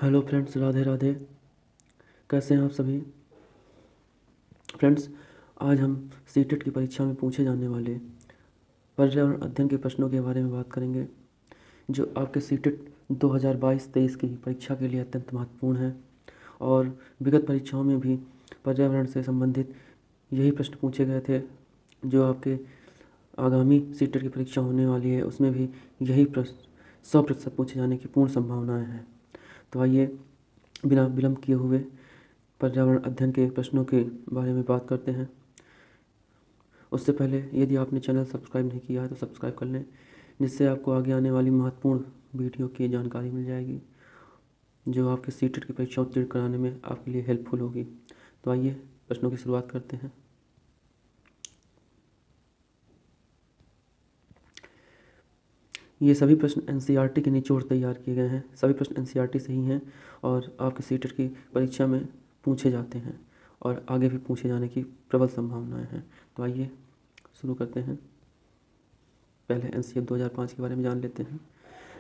Hello friends, Radhe Radhe. कैसे हैं आप सभी फ्रेंड्स? आज हम सीटेट की परीक्षा में पूछे जाने वाले पर्यावरण अध्ययन के प्रश्नों के बारे में बात करेंगे, जो आपके सीटेट 2022-23 की परीक्षा के लिए अत्यंत महत्वपूर्ण है। और विगत परीक्षाओं में भी पर्यावरण से संबंधित यही प्रश्न पूछे गए थे। जो आपके आगामी सीटेट की परीक्षा होने वाली है, उसमें भी यही प्रश्न 100% पूछे जाने की पूर्ण संभावनाएं हैं। तो आइए बिना विलंब किए हुए पर्यावरण अध्ययन के प्रश्नों के बारे में बात करते हैं। उससे पहले यदि आपने चैनल सब्सक्राइब नहीं किया है तो सब्सक्राइब कर लें, जिससे आपको आगे आने वाली महत्वपूर्ण वीडियो की जानकारी मिल जाएगी, जो आपके सीटेट की परीक्षा उत्तीर्ण कराने में आपके लिए हेल्पफुल होगी। तो आइए प्रश्नों की शुरुआत करते हैं। ये सभी प्रश्न एनसीईआरटी के निचोड़ तैयार किए गए हैं। सभी प्रश्न एनसीईआरटी से ही हैं और आपके सीटेट की परीक्षा में पूछे जाते हैं और आगे भी पूछे जाने की प्रबल संभावनाएं हैं। तो आइए शुरू करते हैं। पहले एनसीएफ 2005 के बारे में जान लेते हैं।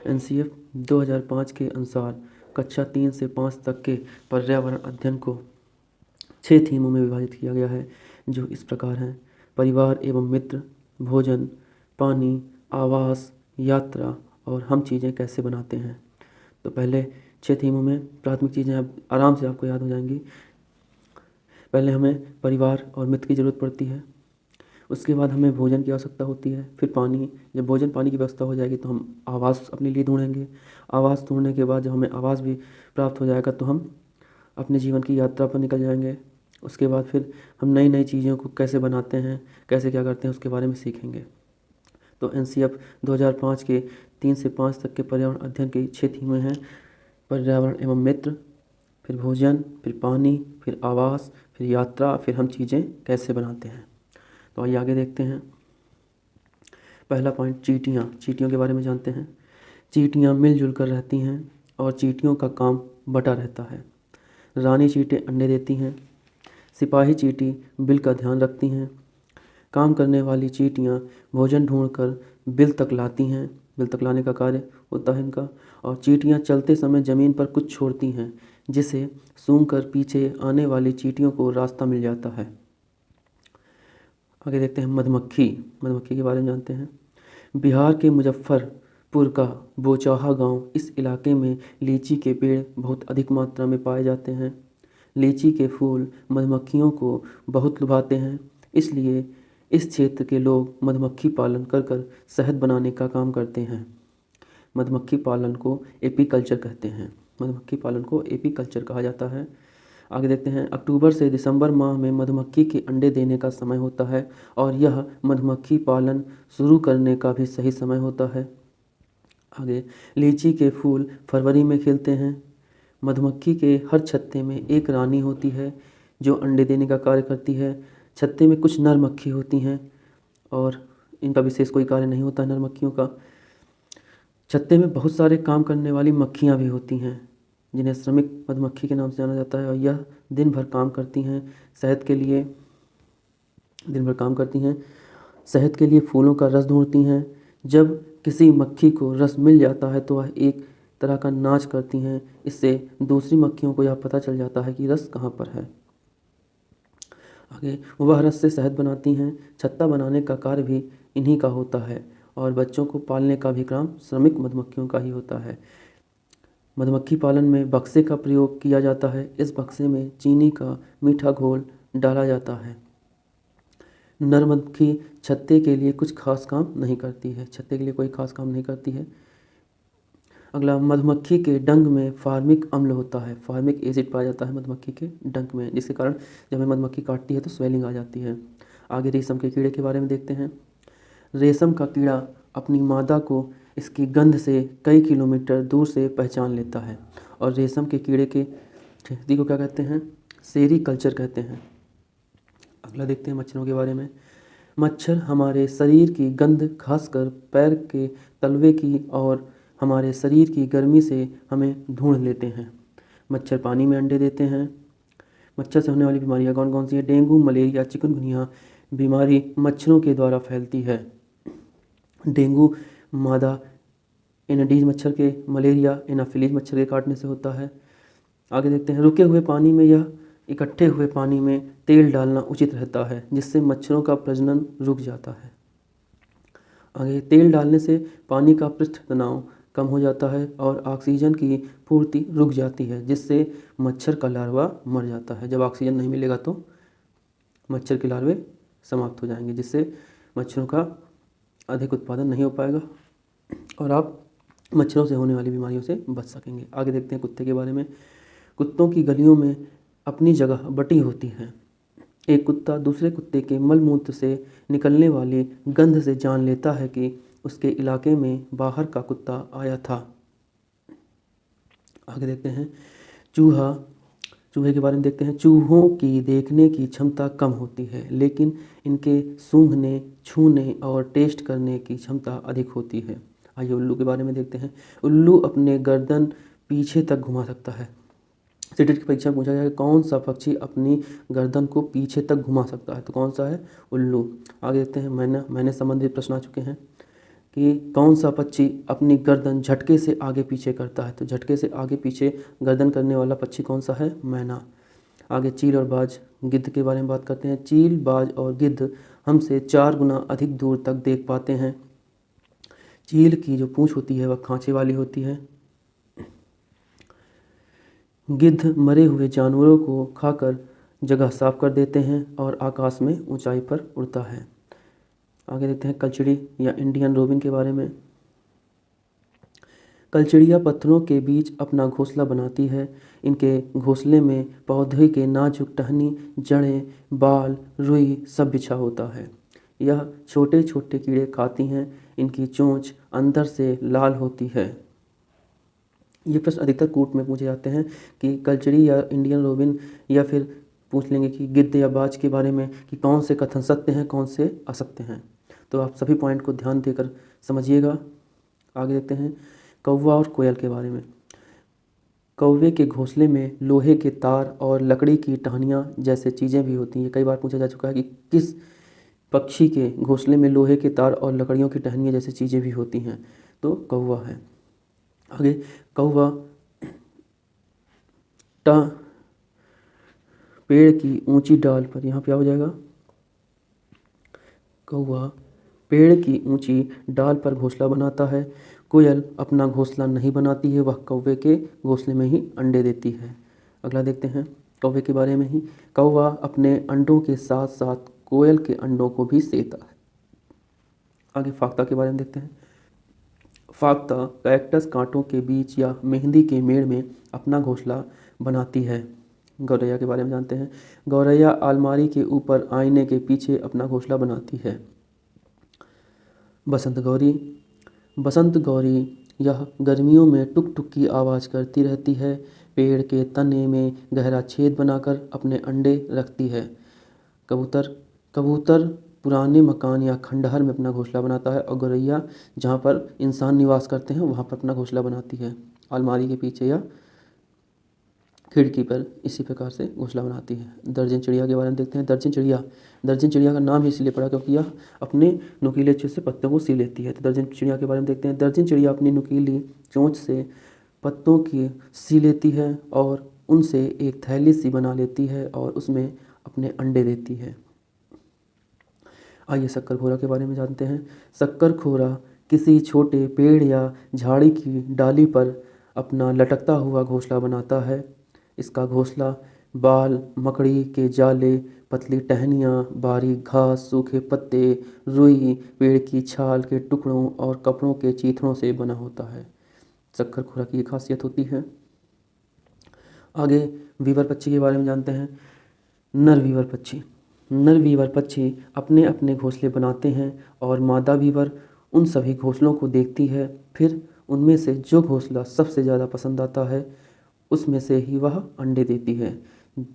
एनसीएफ 2005 के अनुसार कक्षा 3 से 5 तक के पर्यावरण अध्ययन को 6 थीमों में विभाजित किया गया है, जो इस प्रकार हैं: परिवार एवं मित्र, भोजन, पानी, आवास, यात्रा और हम चीज़ें कैसे बनाते हैं। तो पहले 6 थीमों में प्राथमिक चीज़ें अब आराम से आपको याद हो जाएंगी। पहले हमें परिवार और मित्र की ज़रूरत पड़ती है, उसके बाद हमें भोजन की आवश्यकता होती है, फिर पानी। जब भोजन पानी की व्यवस्था हो जाएगी तो हम आवास अपने लिए ढूंढेंगे। आवास ढूंढने के बाद जब हमें आवास भी प्राप्त हो जाएगा तो हम अपने जीवन की यात्रा पर निकल जाएंगे। उसके बाद फिर हम नई नई चीज़ों को कैसे बनाते हैं, कैसे क्या करते हैं, उसके बारे में सीखेंगे। तो एनसीएफ 2005 के 3 से 5 तक के पर्यावरण अध्ययन की 6 थीमें हैं: पर्यावरण एवं मित्र, फिर भोजन, फिर पानी, फिर आवास, फिर यात्रा, फिर हम चीज़ें कैसे बनाते हैं। तो आइए आगे देखते हैं। पहला पॉइंट, चींटियाँ। चींटियों के बारे में जानते हैं। चींटियाँ मिलजुल कर रहती हैं और चींटियों का काम बटा रहता है। रानी चींटी अंडे देती हैं। सिपाही चींटी बिल का ध्यान रखती हैं। काम करने वाली चींटियाँ भोजन ढूंढकर बिल तक लाती हैं। बिल तक लाने का कार्य होता है इनका। और चींटियाँ चलते समय ज़मीन पर कुछ छोड़ती हैं, जिसे सूंघकर पीछे आने वाली चींटियों को रास्ता मिल जाता है। आगे देखते हैं मधुमक्खी। मधुमक्खी के बारे में जानते हैं। बिहार के मुजफ्फरपुर का बोचौहा गांव, इस इलाके में लीची के पेड़ बहुत अधिक मात्रा में पाए जाते हैं। लीची के फूल मधुमक्खियों को बहुत लुभाते हैं, इसलिए इस क्षेत्र के लोग मधुमक्खी पालन कर कर शहद बनाने का काम करते हैं। मधुमक्खी पालन को एपीकल्चर कहते हैं। मधुमक्खी पालन को एपीकल्चर कहा जाता है। आगे देखते हैं। अक्टूबर से दिसंबर माह में मधुमक्खी के अंडे देने का समय होता है और यह मधुमक्खी पालन शुरू करने का भी सही समय होता है। आगे, लीची के फूल फरवरी में खिलते हैं। मधुमक्खी के हर छत्ते में एक रानी होती है जो अंडे देने का कार्य करती है। छत्ते में कुछ नर मक्खी होती हैं और इनका विशेष कोई कार्य नहीं होता नर मक्खियों का। छत्ते में बहुत सारे काम करने वाली मक्खियाँ भी होती हैं, जिन्हें श्रमिक मधुमक्खी के नाम से जाना जाता है। और यह दिन भर काम करती हैं शहद के लिए। दिन भर काम करती हैं, शहद के लिए फूलों का रस ढूंढती हैं। जब किसी मक्खी को रस मिल जाता है तो वह एक तरह का नाच करती हैं। इससे दूसरी मक्खियों को यह पता चल जाता है कि रस कहाँ पर है। आगे, वह रस से शहद बनाती हैं। छत्ता बनाने का कार्य भी इन्हीं का होता है और बच्चों को पालने का भी काम श्रमिक मधुमक्खियों का ही होता है। मधुमक्खी पालन में बक्से का प्रयोग किया जाता है। इस बक्से में चीनी का मीठा घोल डाला जाता है। नर मधुमक्खी छत्ते के लिए कुछ खास काम नहीं करती है। छत्ते के लिए कोई खास काम नहीं करती है। अगला, मधुमक्खी के डंक में फार्मिक अम्ल होता है। फार्मिक एसिड पाया जाता है मधुमक्खी के डंक में, जिसके कारण जब हमें मधुमक्खी काटती है तो स्वेलिंग आ जाती है। आगे रेशम के कीड़े के बारे में देखते हैं। रेशम का कीड़ा अपनी मादा को इसकी गंध से कई किलोमीटर दूर से पहचान लेता है और रेशम के कीड़े के खेती को क्या कहते हैं? सेरीकल्चर कहते हैं। अगला देखते हैं मच्छरों के बारे में। मच्छर हमारे शरीर की गंध, खासकर पैर के तलवे की और हमारे शरीर की गर्मी से हमें ढूंढ लेते हैं। मच्छर पानी में अंडे देते हैं। मच्छर से होने वाली बीमारियां कौन कौन सी है? डेंगू, मलेरिया, चिकनगुनिया बीमारी मच्छरों के द्वारा फैलती है। डेंगू मादा एनडीज मच्छर के, मलेरिया एनाफिलीज मच्छर के काटने से होता है। आगे देखते हैं, रुके हुए पानी में या इकट्ठे हुए पानी में तेल डालना उचित रहता है, जिससे मच्छरों का प्रजनन रुक जाता है। आगे, तेल डालने से पानी का पृष्ठ तनाव कम हो जाता है और ऑक्सीजन की पूर्ति रुक जाती है, जिससे मच्छर का लार्वा मर जाता है। जब ऑक्सीजन नहीं मिलेगा तो मच्छर के लार्वे समाप्त हो जाएंगे, जिससे मच्छरों का अधिक उत्पादन नहीं हो पाएगा और आप मच्छरों से होने वाली बीमारियों से बच सकेंगे। आगे देखते हैं कुत्ते के बारे में। कुत्तों की गलियों में अपनी जगह बटी होती हैं। एक कुत्ता दूसरे कुत्ते के मल मूत्र से निकलने वाली गंध से जान लेता है कि उसके इलाके में बाहर का कुत्ता आया था। आगे देखते हैं चूहा। चूहे के बारे में देखते हैं। चूहों की देखने की क्षमता कम होती है, लेकिन इनके सूंघने, छूने और टेस्ट करने की क्षमता अधिक होती है। आइए उल्लू के बारे में देखते हैं। उल्लू अपने गर्दन पीछे तक घुमा सकता है। सीटेट की परीक्षा में पूछा गया कि कौन सा पक्षी अपनी गर्दन को पीछे तक घुमा सकता है, तो कौन सा है? उल्लू। आगे देखते हैं मैंने संबंधित प्रश्न आ चुके हैं कि कौन सा पक्षी अपनी गर्दन झटके से आगे पीछे करता है, तो झटके से आगे पीछे गर्दन करने वाला पक्षी कौन सा है? मैना। आगे चील और बाज, गिद्ध के बारे में बात करते हैं। चील, बाज और गिद्ध हमसे 4 गुना अधिक दूर तक देख पाते हैं। चील की जो पूँछ होती है वह खांचे वाली होती है। गिद्ध मरे हुए जानवरों को खाकर जगह साफ कर देते हैं और आकाश में ऊंचाई पर उड़ता है। आगे देखते हैं कलचिड़ी या इंडियन रोबिन के बारे में। कलचिड़ियाँ पत्थरों के बीच अपना घोंसला बनाती है। इनके घोंसले में पौधे के नाजुक टहनी, जड़ें, बाल, रुई सब बिछा होता है। यह छोटे छोटे कीड़े खाती हैं। इनकी चोंच अंदर से लाल होती है। ये प्रश्न अधिकतर कूट में पूछे जाते हैं कि कलचरी या इंडियन रोबिन, या फिर पूछ लेंगे कि गिद्ध या बाज के बारे में कि कौन से कथन सत्य हैं, कौन से असत्य हैं। तो आप सभी पॉइंट को ध्यान देकर समझिएगा। आगे देखते हैं कौवा और कोयल के बारे में। कौवे के घोंसले में लोहे के तार और लकड़ी की टहनियाँ जैसे चीज़ें भी होती हैं। कई बार पूछा जा चुका है कि किस पक्षी के घोंसले में लोहे के तार और लकड़ियों की टहनियाँ जैसी चीज़ें भी होती हैं, तो कौवा है। आगे कौवा पेड़ की ऊंची डाल पर, यहाँ क्या हो जाएगा? कौवा पेड़ की ऊंची डाल पर घोंसला बनाता है। कोयल अपना घोंसला नहीं बनाती है, वह कौवे के घोंसले में ही अंडे देती है। अगला देखते हैं कौवे के बारे में ही। कौवा अपने अंडों के साथ साथ कोयल के अंडों को भी सेता है। आगे फाख्ता के बारे में देखते हैं। फाख्ता कैक्टस कांटों के बीच या मेहंदी के मेड़ में अपना घोंसला बनाती है। गौरैया के बारे में जानते हैं। गौरैया अलमारी के ऊपर आईने के पीछे अपना घोंसला बनाती है। बसंत गौरी। बसंत गौरी यह गर्मियों में टुक टुक की आवाज़ करती रहती है। पेड़ के तने में गहरा छेद बनाकर अपने अंडे रखती है। कबूतर। कबूतर पुराने मकान या खंडहर में अपना घोंसला बनाता है, और गौरैया जहाँ पर इंसान निवास करते हैं वहाँ पर अपना घोंसला बनाती है, अलमारी के पीछे या खिड़की पर इसी प्रकार से घोंसला बनाती है। दर्जन चिड़िया के बारे में देखते हैं। दर्जन चिड़िया का नाम इसलिए पड़ा क्योंकि यह अपने नुकीले चोंच से पत्तों को सी लेती है। तो दर्जन चिड़िया के बारे में देखते हैं। दर्जन चिड़िया अपनी नुकीली चोंच से पत्तों की सी लेती है और उनसे एक थैली सी बना लेती है और उसमें अपने अंडे देती है। आइए शक्करखोरा के बारे में जानते हैं। शक्करखोरा किसी छोटे पेड़ या झाड़ी की डाली पर अपना लटकता हुआ घोंसला बनाता है। इसका घोंसला बाल, मकड़ी के जाले, पतली टहनियाँ, बारीक घास, सूखे पत्ते, रुई, पेड़ की छाल के टुकड़ों और कपड़ों के चीथड़ों से बना होता है। शक्करखोरा की ये खासियत होती है। आगे वीवर पक्षी के बारे में जानते हैं। नर वीवर पक्षी। नर वीवर पक्षी अपने अपने घोंसले बनाते हैं और मादा वीवर उन सभी घोंसलों को देखती है। फिर उनमें से जो घोंसला सबसे ज़्यादा पसंद आता है उसमें से ही वह अंडे देती है।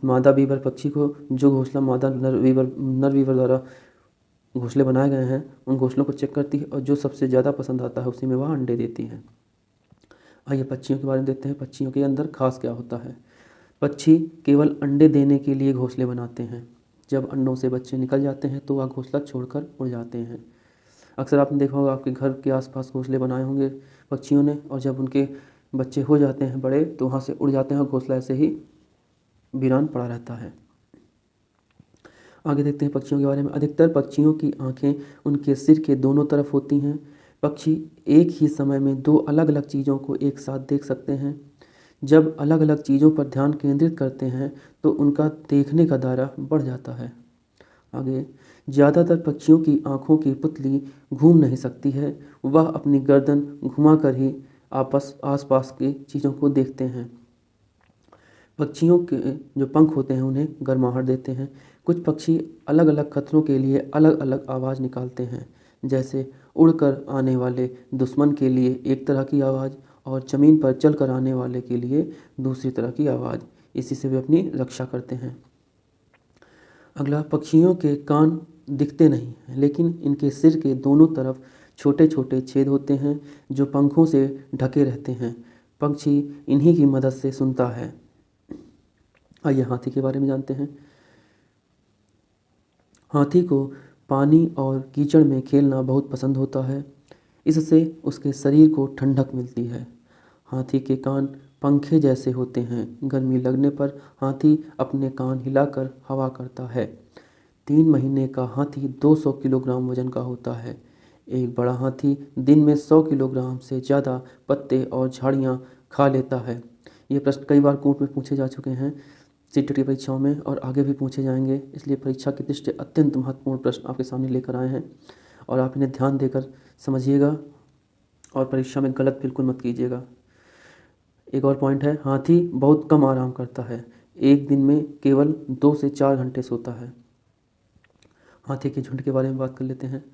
मादा वीवर पक्षी को जो घोंसला मादा नर वीवर द्वारा घोंसले बनाए गए हैं उन घोंसलों को चेक करती है और जो सबसे ज़्यादा पसंद आता है उसी में वह अंडे देती है। आइए पक्षियों के बारे में देखते हैं। पक्षियों के अंदर खास क्या होता है। पक्षी केवल अंडे देने के लिए घोंसले बनाते हैं। जब अंडों से बच्चे निकल जाते हैं तो वह घोंसला छोड़कर उड़ जाते हैं। अक्सर आपने देखा होगा आपके घर के आसपास घोंसले बनाए होंगे पक्षियों ने, और जब उनके बच्चे हो जाते हैं बड़े तो वहाँ से उड़ जाते हैं और घोंसला ऐसे ही वीरान पड़ा रहता है। आगे देखते हैं पक्षियों के बारे में। अधिकतर पक्षियों की आँखें उनके सिर के दोनों तरफ होती हैं। पक्षी एक ही समय में दो अलग अलग चीज़ों को एक साथ देख सकते हैं। जब अलग अलग चीज़ों पर ध्यान केंद्रित करते हैं तो उनका देखने का दायरा बढ़ जाता है। आगे, ज़्यादातर पक्षियों की आँखों की पुतली घूम नहीं सकती है। वह अपनी गर्दन घुमाकर ही आसपास की चीज़ों को देखते हैं। पक्षियों के जो पंख होते हैं उन्हें गर्माहट देते हैं। कुछ पक्षी अलग अलग खतरों के लिए अलग अलग आवाज़ निकालते हैं, जैसे उड़कर आने वाले दुश्मन के लिए एक तरह की आवाज़ और ज़मीन पर चलकर आने वाले के लिए दूसरी तरह की आवाज़। इसी से वे अपनी रक्षा करते हैं। अगला, पक्षियों के कान दिखते नहीं हैं, लेकिन इनके सिर के दोनों तरफ छोटे छोटे छेद होते हैं जो पंखों से ढके रहते हैं। पक्षी इन्हीं की मदद से सुनता है। आइए हाथी के बारे में जानते हैं। हाथी को पानी और कीचड़ में खेलना बहुत पसंद होता है। इससे उसके शरीर को ठंडक मिलती है। हाथी के कान पंखे जैसे होते हैं। गर्मी लगने पर हाथी अपने कान हिलाकर हवा करता है। 3 महीने का हाथी 200 किलोग्राम वजन का होता है। एक बड़ा हाथी दिन में 100 किलोग्राम से ज़्यादा पत्ते और झाड़ियाँ खा लेता है। ये प्रश्न कई बार कोर्ट में पूछे जा चुके हैं सीटीटी परीक्षाओं में और आगे भी पूछे जाएंगे, इसलिए परीक्षा की दृष्टि अत्यंत महत्वपूर्ण प्रश्न आपके सामने लेकर आए हैं और आप इन्हें ध्यान देकर समझिएगा और परीक्षा में गलत बिल्कुल मत कीजिएगा। एक और पॉइंट है, हाथी बहुत कम आराम करता है। एक दिन में केवल 2 से 4 घंटे सोता है। हाथी के झुंड के बारे में बात कर लेते हैं।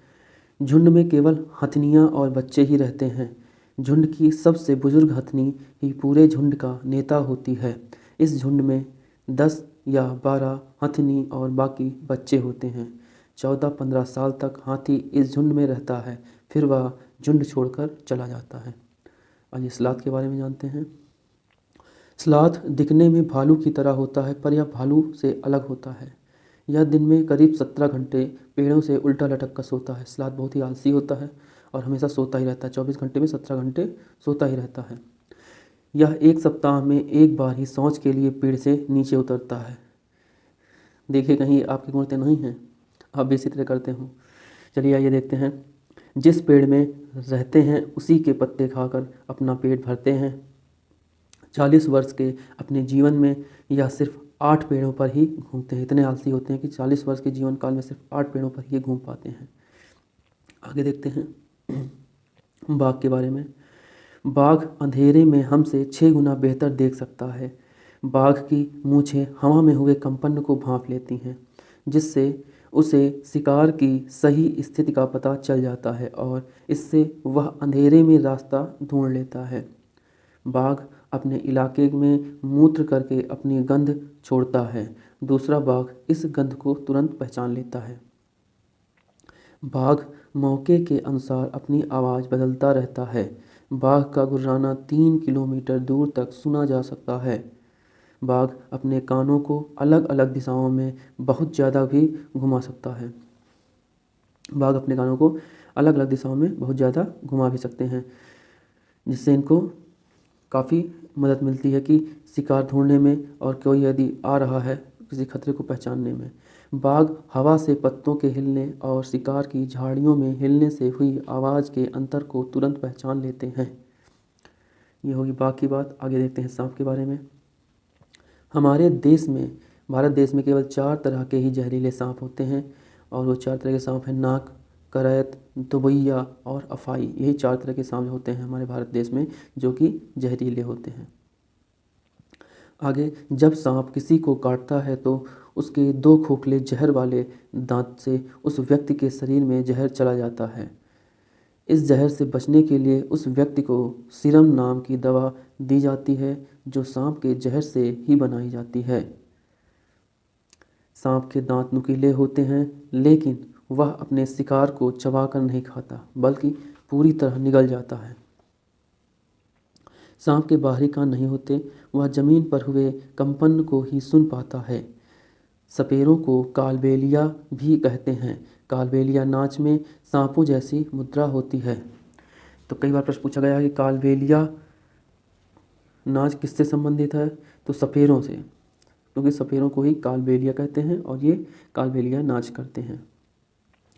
झुंड में केवल हथनियाँ और बच्चे ही रहते हैं। झुंड की सबसे बुजुर्ग हथनी ही पूरे झुंड का नेता होती है। इस झुंड में 10 या 12 हथनी और बाकी बच्चे होते हैं। 14-15 साल तक हाथी इस झुंड में रहता है, फिर वह झुंड छोड़कर चला जाता है। आइए स्लाथ के बारे में जानते हैं। स्लाथ दिखने में भालू की तरह होता है, पर यह भालू से अलग होता है। यह दिन में करीब 17 घंटे पेड़ों से उल्टा लटक कर सोता है। स्लाथ बहुत ही आलसी होता है और हमेशा सोता ही रहता है। 24 घंटे में 17 घंटे सोता ही रहता है। यह एक सप्ताह में एक बार ही शौच के लिए पेड़ से नीचे उतरता है। देखिए कहीं आपकी गुणते नहीं हैं, आप भी इसी तरह करते हो। चलिए आइए देखते हैं। जिस पेड़ में रहते हैं उसी के पत्ते खाकर अपना पेट भरते हैं। 40 वर्ष के अपने जीवन में यह सिर्फ 8 पेड़ों पर ही घूमते हैं। इतने आलसी होते हैं कि 40 वर्ष के जीवन काल में सिर्फ 8 पेड़ों पर ही घूम पाते हैं। आगे देखते हैं बाघ के बारे में। बाघ अंधेरे में हमसे 6 गुना बेहतर देख सकता है। बाघ की मूंछें हवा में हुए कंपन को भांप लेती हैं, जिससे उसे शिकार की सही स्थिति का पता चल जाता है और इससे वह अंधेरे में रास्ता ढूंढ लेता है। बाघ अपने इलाके में मूत्र करके अपनी गंध छोड़ता है। दूसरा बाघ इस गंध को तुरंत पहचान लेता है। बाघ मौके के अनुसार अपनी आवाज़ बदलता रहता है। बाघ का गुर्राना 3 किलोमीटर दूर तक सुना जा सकता है। बाघ अपने कानों को अलग अलग दिशाओं में बहुत ज़्यादा भी घुमा सकता है। बाघ अपने कानों को अलग अलग दिशाओं में बहुत ज़्यादा घुमा भी सकते हैं, जिससे इनको काफ़ी मदद मिलती है कि शिकार ढूंढने में और कोई यदि आ रहा है किसी खतरे को पहचानने में। बाघ हवा से पत्तों के हिलने और शिकार की झाड़ियों में हिलने से हुई आवाज़ के अंतर को तुरंत पहचान लेते हैं। ये होगी बाघ की बात। आगे देखते हैं सांप के बारे में। हमारे देश में, भारत देश में केवल 4 तरह के ही जहरीले सांप होते हैं और वो 4 तरह के सांप हैं नाग, करैत, दुबैया और अफाई। यही 4 तरह के सांप होते हैं हमारे भारत देश में जो कि जहरीले होते हैं। आगे, जब सांप किसी को काटता है तो उसके 2 खोखले जहर वाले दांत से उस व्यक्ति के शरीर में जहर चला जाता है। इस जहर से बचने के लिए उस व्यक्ति को सीरम नाम की दवा दी जाती है जो सांप के जहर से ही बनाई जाती है। सांप के दांत नुकीले होते हैं, लेकिन वह अपने शिकार को चबाकर नहीं खाता बल्कि पूरी तरह निगल जाता है। सांप के बाहरी कान नहीं होते, वह जमीन पर हुए कंपन को ही सुन पाता है। सपेरों को कालबेलिया भी कहते हैं। कालबेलिया नाच में सांपों जैसी मुद्रा होती है। तो कई बार प्रश्न पूछा गया है कि कालबेलिया नाच किससे संबंधित है? तो सपेरों से, क्योंकि सपेरों को ही कालबेलिया कहते हैं और ये कालबेलिया नाच करते हैं।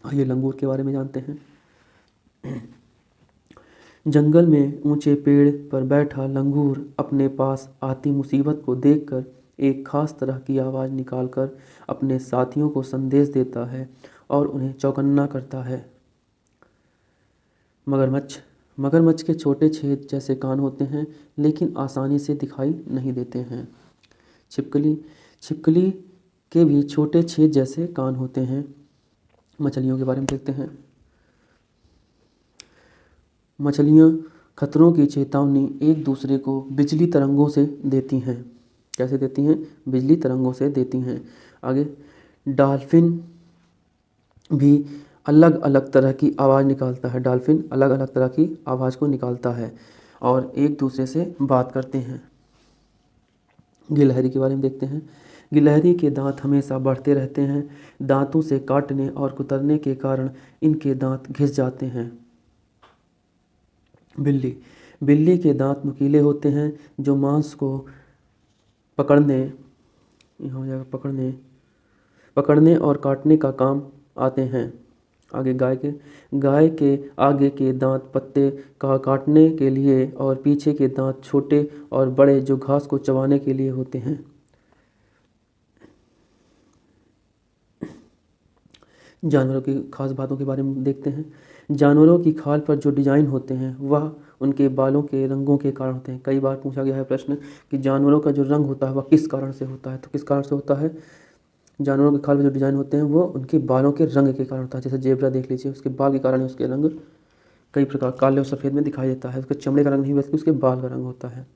आइए लंगूर के बारे में जानते हैं। जंगल में ऊंचे पेड़ पर बैठा लंगूर अपने पास आती मुसीबत को देखकर एक खास तरह की आवाज़ निकालकर अपने साथियों को संदेश देता है और उन्हें चौकन्ना करता है। मगरमच्छ मगरमच्छ के छोटे छेद जैसे कान होते हैं, लेकिन आसानी से दिखाई नहीं देते हैं। छिपकली छिपकली के भी छोटे छेद जैसे कान होते हैं। मछलियों के बारे में देखते हैं। मछलियाँ खतरों की चेतावनी एक दूसरे को बिजली तरंगों से देती हैं। कैसे देती हैं? बिजली तरंगों से देती हैं। आगे, डॉल्फिन भी अलग अलग तरह की आवाज़ निकालता है। डॉल्फिन अलग अलग तरह की आवाज़ को निकालता है और एक दूसरे से बात करते हैं। गिलहरी के बारे में देखते हैं। गिलहरी के दांत हमेशा बढ़ते रहते हैं। दांतों से काटने और कुतरने के कारण इनके दांत घिस जाते हैं। बिल्ली के दांत नुकीले होते हैं जो मांस को पकड़ने यहाँ हो जाएगा पकड़ने और काटने का काम आते हैं। आगे, गाय के आगे के दांत पत्ते का काटने के लिए और पीछे के दांत छोटे और बड़े जो घास को चबाने के लिए होते हैं। जानवरों की खास बातों के बारे में देखते हैं। जानवरों की खाल पर जो डिजाइन होते हैं वह उनके बालों के रंगों के कारण होते हैं। कई बार पूछा गया है प्रश्न कि जानवरों का जो रंग होता है वह किस कारण से होता है, तो किस कारण से होता है? जानवरों के खाल पर जो डिजाइन होते हैं वो उनके बालों के रंग के कारण होता है। जैसे जेब्रा देख लीजिए, उसके बाल के कारण उसके रंग कई प्रकार काले और सफ़ेद में दिखाई देता है। उसके चमड़े का रंग नहीं बल्कि उसके बाल का रंग होता है।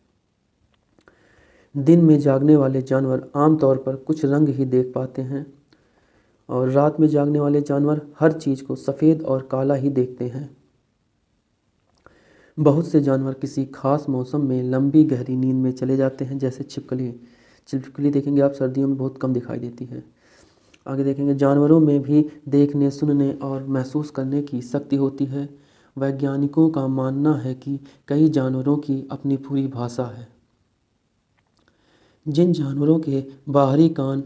दिन में जागने वाले जानवर आमतौर पर कुछ रंग ही देख पाते हैं और रात में जागने वाले जानवर हर चीज़ को सफ़ेद और काला ही देखते हैं। बहुत से जानवर किसी खास मौसम में लंबी गहरी नींद में चले जाते हैं, जैसे छिपकली देखेंगे आप सर्दियों में बहुत कम दिखाई देती है। आगे देखेंगे, जानवरों में भी देखने, सुनने और महसूस करने की शक्ति होती है। वैज्ञानिकों का मानना है कि कई जानवरों की अपनी पूरी भाषा है। जिन जानवरों के बाहरी कान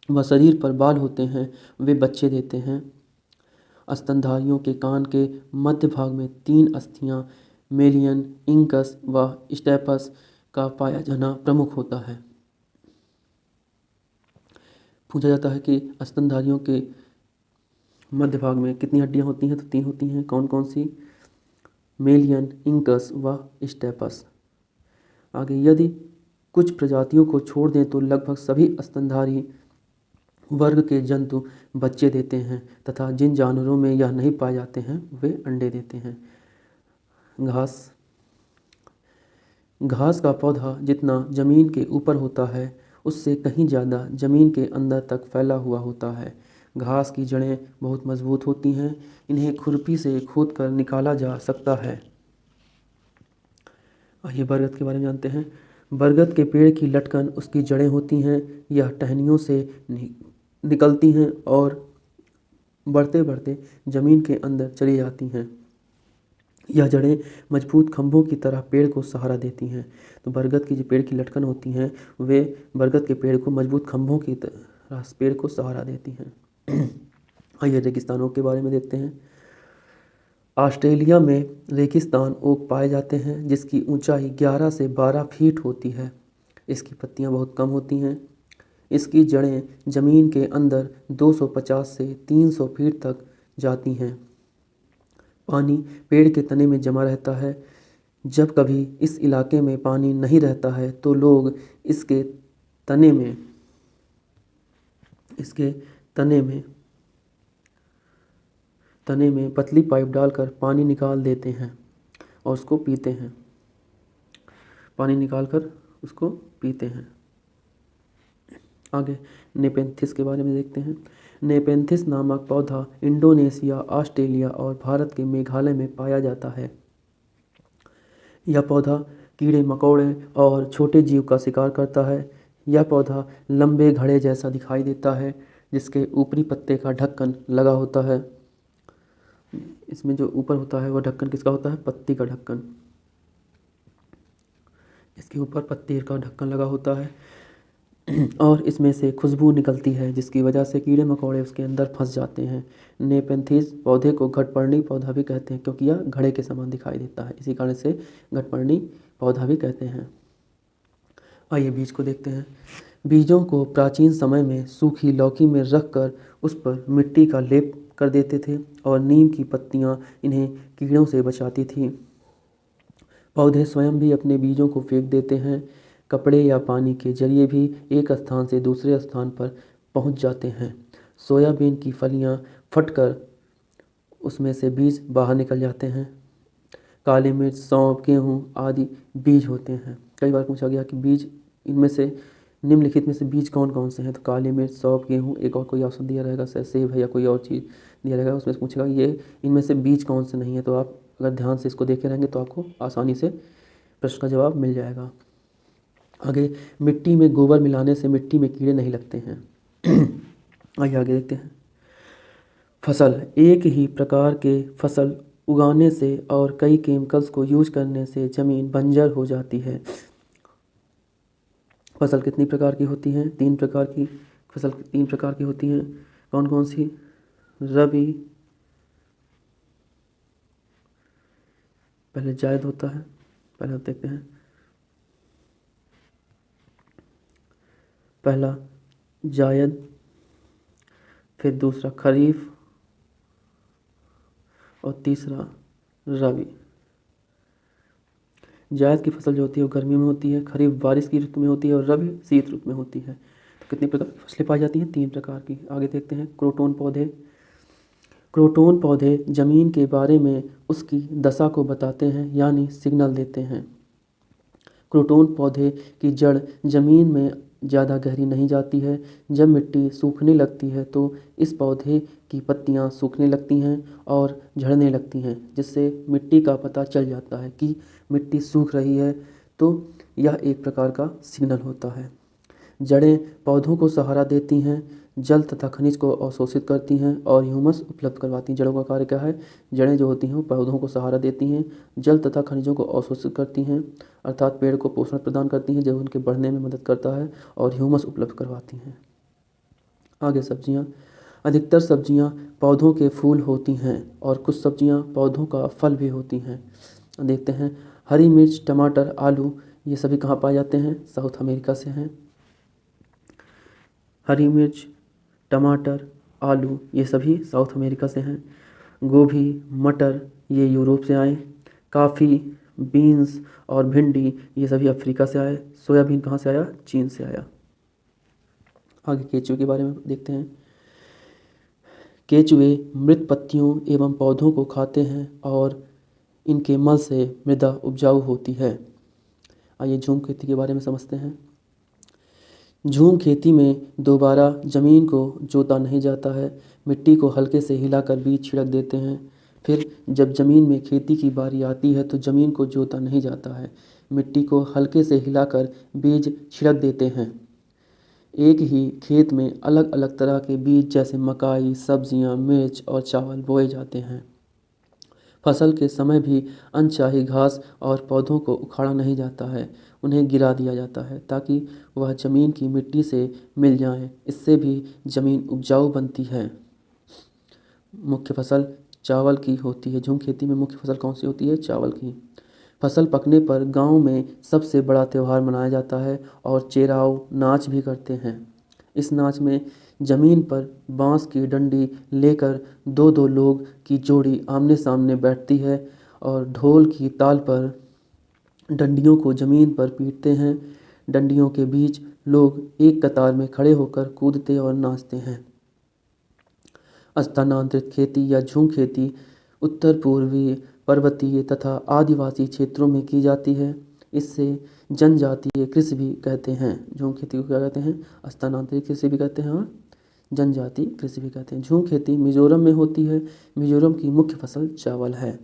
व शरीर पर बाल होते हैं वे बच्चे देते हैं। स्तनधारियों के कान के मध्य भाग में 3 अस्थियां मेलियन, इंकस व स्टेपस का पाया जाना प्रमुख होता है। पूछा जाता है कि स्तनधारियों के मध्य भाग में कितनी हड्डियां होती हैं, तो 3 होती हैं। कौन कौन सी? मेलियन, इंकस व स्टेपस। आगे, यदि कुछ प्रजातियों को छोड़ दें तो लगभग सभी स्तनधारी वर्ग के जंतु बच्चे देते हैं तथा जिन जानवरों में यह नहीं पाए जाते हैं वे अंडे देते हैं। घास का पौधा जितना जमीन के ऊपर होता है उससे कहीं ज़्यादा जमीन के अंदर तक फैला हुआ होता है। घास की जड़ें बहुत मजबूत होती हैं। इन्हें खुरपी से खोद कर निकाला जा सकता है। आइए बरगद के बारे में जानते हैं। बरगद के पेड़ की लटकन उसकी जड़ें होती हैं। यह टहनियों से निकलती हैं और बढ़ते बढ़ते ज़मीन के अंदर चली जाती हैं। यह जड़ें मजबूत खंभों की तरह पेड़ को सहारा देती हैं। तो बरगद की जो पेड़ की लटकन होती हैं वे बरगद के पेड़ को मजबूत खंभों की तरह पेड़ को सहारा देती हैं। आइए रेगिस्तानों के बारे में देखते हैं। ऑस्ट्रेलिया में रेगिस्तान ओक पाए जाते हैं जिसकी ऊंचाई 11 से 12 फीट होती है। इसकी पत्तियां बहुत कम होती हैं। इसकी जड़ें ज़मीन के अंदर 250 से 300 फीट तक जाती हैं। पानी पेड़ के तने में जमा रहता है। जब कभी इस इलाके में पानी नहीं रहता है तो लोग इसके तने में पतली पाइप डालकर पानी निकाल देते हैं और उसको पीते हैं। आगे नेपेंथिस के बारे में देखते हैं। नेपेंथिस नामक पौधा इंडोनेशिया, ऑस्ट्रेलिया और भारत के मेघालय में पाया जाता है। यह पौधा कीड़े मकोड़े और छोटे जीव का शिकार करता है। यह पौधा लंबे घड़े जैसा दिखाई देता है जिसके ऊपरी पत्ते का ढक्कन लगा होता है। इसमें जो ऊपर होता है वह ढक्कन किसका होता है? पत्ती का ढक्कन। इसके ऊपर पत्ते का ढक्कन लगा होता है और इसमें से खुशबू निकलती है, जिसकी वजह से कीड़े मकोड़े उसके अंदर फंस जाते हैं। नेपेंथिस पौधे को घटपर्णी पौधा भी कहते हैं, क्योंकि यह घड़े के समान दिखाई देता है, इसी कारण से घटपर्णी पौधा भी कहते हैं। आइए बीज को देखते हैं। बीजों को प्राचीन समय में सूखी लौकी में रखकर उस पर मिट्टी का लेप कर देते थे और नीम की पत्तियां इन्हें कीड़ों से बचाती थीं। पौधे स्वयं भी अपने बीजों को फेंक देते हैं। कपड़े या पानी के जरिए भी एक स्थान से दूसरे स्थान पर पहुंच जाते हैं। सोयाबीन की फलियां फटकर उसमें से बीज बाहर निकल जाते हैं। काली मिर्च, सौंफ, गेहूँ आदि बीज होते हैं। कई बार पूछा गया कि बीज इनमें से निम्नलिखित में से बीज कौन कौन से हैं, तो काली मिर्च, सौंफ, गेहूँ, एक और कोई ऑप्शन दिया रहेगा, सेब है या कोई और चीज़ दिया रहेगा, उसमें से पूछेगा ये इनमें से बीज कौन से नहीं है। तो आप अगर ध्यान से इसको देखे रहेंगे तो आपको आसानी से प्रश्न का जवाब मिल जाएगा। आगे, मिट्टी में गोबर मिलाने से मिट्टी में कीड़े नहीं लगते हैं। आइए आगे देखते हैं। फसल, एक ही प्रकार के फसल उगाने से और कई केमिकल्स को यूज करने से ज़मीन बंजर हो जाती है। फसल कितनी प्रकार की होती हैं? 3 प्रकार की। फसल 3 प्रकार की होती हैं। कौन कौन सी? रबी, पहले जायद होता है, पहले देखते हैं। पहला जायद, फिर दूसरा खरीफ और तीसरा रबी। जायद की फसल जो होती है वो गर्मी में होती है, खरीफ बारिश की ऋतु में होती है और रबी शीत ऋतु में होती है। तो कितनी प्रकार की फसलें पाई जाती हैं? 3 प्रकार की। आगे देखते हैं। क्रोटोन पौधे। क्रोटोन पौधे जमीन के बारे में उसकी दशा को बताते हैं, यानी सिग्नल देते हैं। क्रोटोन पौधे की जड़ जमीन में ज़्यादा गहरी नहीं जाती है। जब मिट्टी सूखने लगती है तो इस पौधे की पत्तियां सूखने लगती हैं और झड़ने लगती हैं, जिससे मिट्टी का पता चल जाता है कि मिट्टी सूख रही है। तो यह एक प्रकार का सिग्नल होता है। जड़ें पौधों को सहारा देती हैं, जल तथा खनिज को अवशोषित करती हैं और ह्यूमस उपलब्ध करवाती हैं। जड़ों का कार्य क्या है? जड़ें जो होती हैं वो पौधों को सहारा देती हैं, जल तथा खनिजों को अवशोषित करती हैं, अर्थात पेड़ को पोषण प्रदान करती हैं जो उनके बढ़ने में मदद करता है, और ह्यूमस उपलब्ध करवाती हैं। आगे सब्जियाँ। अधिकतर सब्जियाँ पौधों के फूल होती हैं और कुछ सब्जियाँ पौधों का फल भी होती हैं। देखते हैं। हरी मिर्च, टमाटर, आलू, ये सभी कहाँ पाए जाते हैं? साउथ अमेरिका से हैं। हरी मिर्च, टमाटर, आलू, ये सभी साउथ अमेरिका से हैं। गोभी, मटर, ये यूरोप से आए। काफ़ी, बीन्स और भिंडी, ये सभी अफ्रीका से आए। सोयाबीन कहाँ से आया? चीन से आया। आगे केचुए के बारे में देखते हैं। केचुए मृत पत्तियों एवं पौधों को खाते हैं और इनके मल से मृदा उपजाऊ होती है। आइए झूम खेती के बारे में समझते हैं। झूम खेती में दोबारा ज़मीन को जोता नहीं जाता है। मिट्टी को हल्के से हिलाकर बीज छिड़क देते हैं। फिर जब ज़मीन में खेती की बारी आती है तो ज़मीन को जोता नहीं जाता है, मिट्टी को हल्के से हिलाकर बीज छिड़क देते हैं। एक ही खेत में अलग अलग तरह के बीज जैसे मकाई, सब्जियां, मिर्च और चावल बोए जाते हैं। फसल के समय भी अनचाही घास और पौधों को उखाड़ा नहीं जाता है, उन्हें गिरा दिया जाता है ताकि वह ज़मीन की मिट्टी से मिल जाएं। इससे भी ज़मीन उपजाऊ बनती है। मुख्य फसल चावल की होती है। झूम खेती में मुख्य फसल कौन सी होती है? चावल की। फसल पकने पर गांव में सबसे बड़ा त्यौहार मनाया जाता है और चेराव नाच भी करते हैं। इस नाच में ज़मीन पर बांस की डंडी लेकर दो दो लोग की जोड़ी आमने सामने बैठती है और ढोल की ताल पर डंडियों को ज़मीन पर पीटते हैं। डंडियों के बीच लोग एक कतार में खड़े होकर कूदते और नाचते हैं। स्थानांतरित खेती या झूम खेती उत्तर पूर्वी, पर्वतीय तथा आदिवासी क्षेत्रों में की जाती है। इससे जनजातीय कृषि भी कहते हैं। झूम खेती को क्या कहते हैं? स्थानांतरित कृषि भी कहते हैं और जनजातीय कृषि भी कहते हैं। झूम खेती मिजोरम में होती है। मिजोरम की मुख्य फसल चावल है।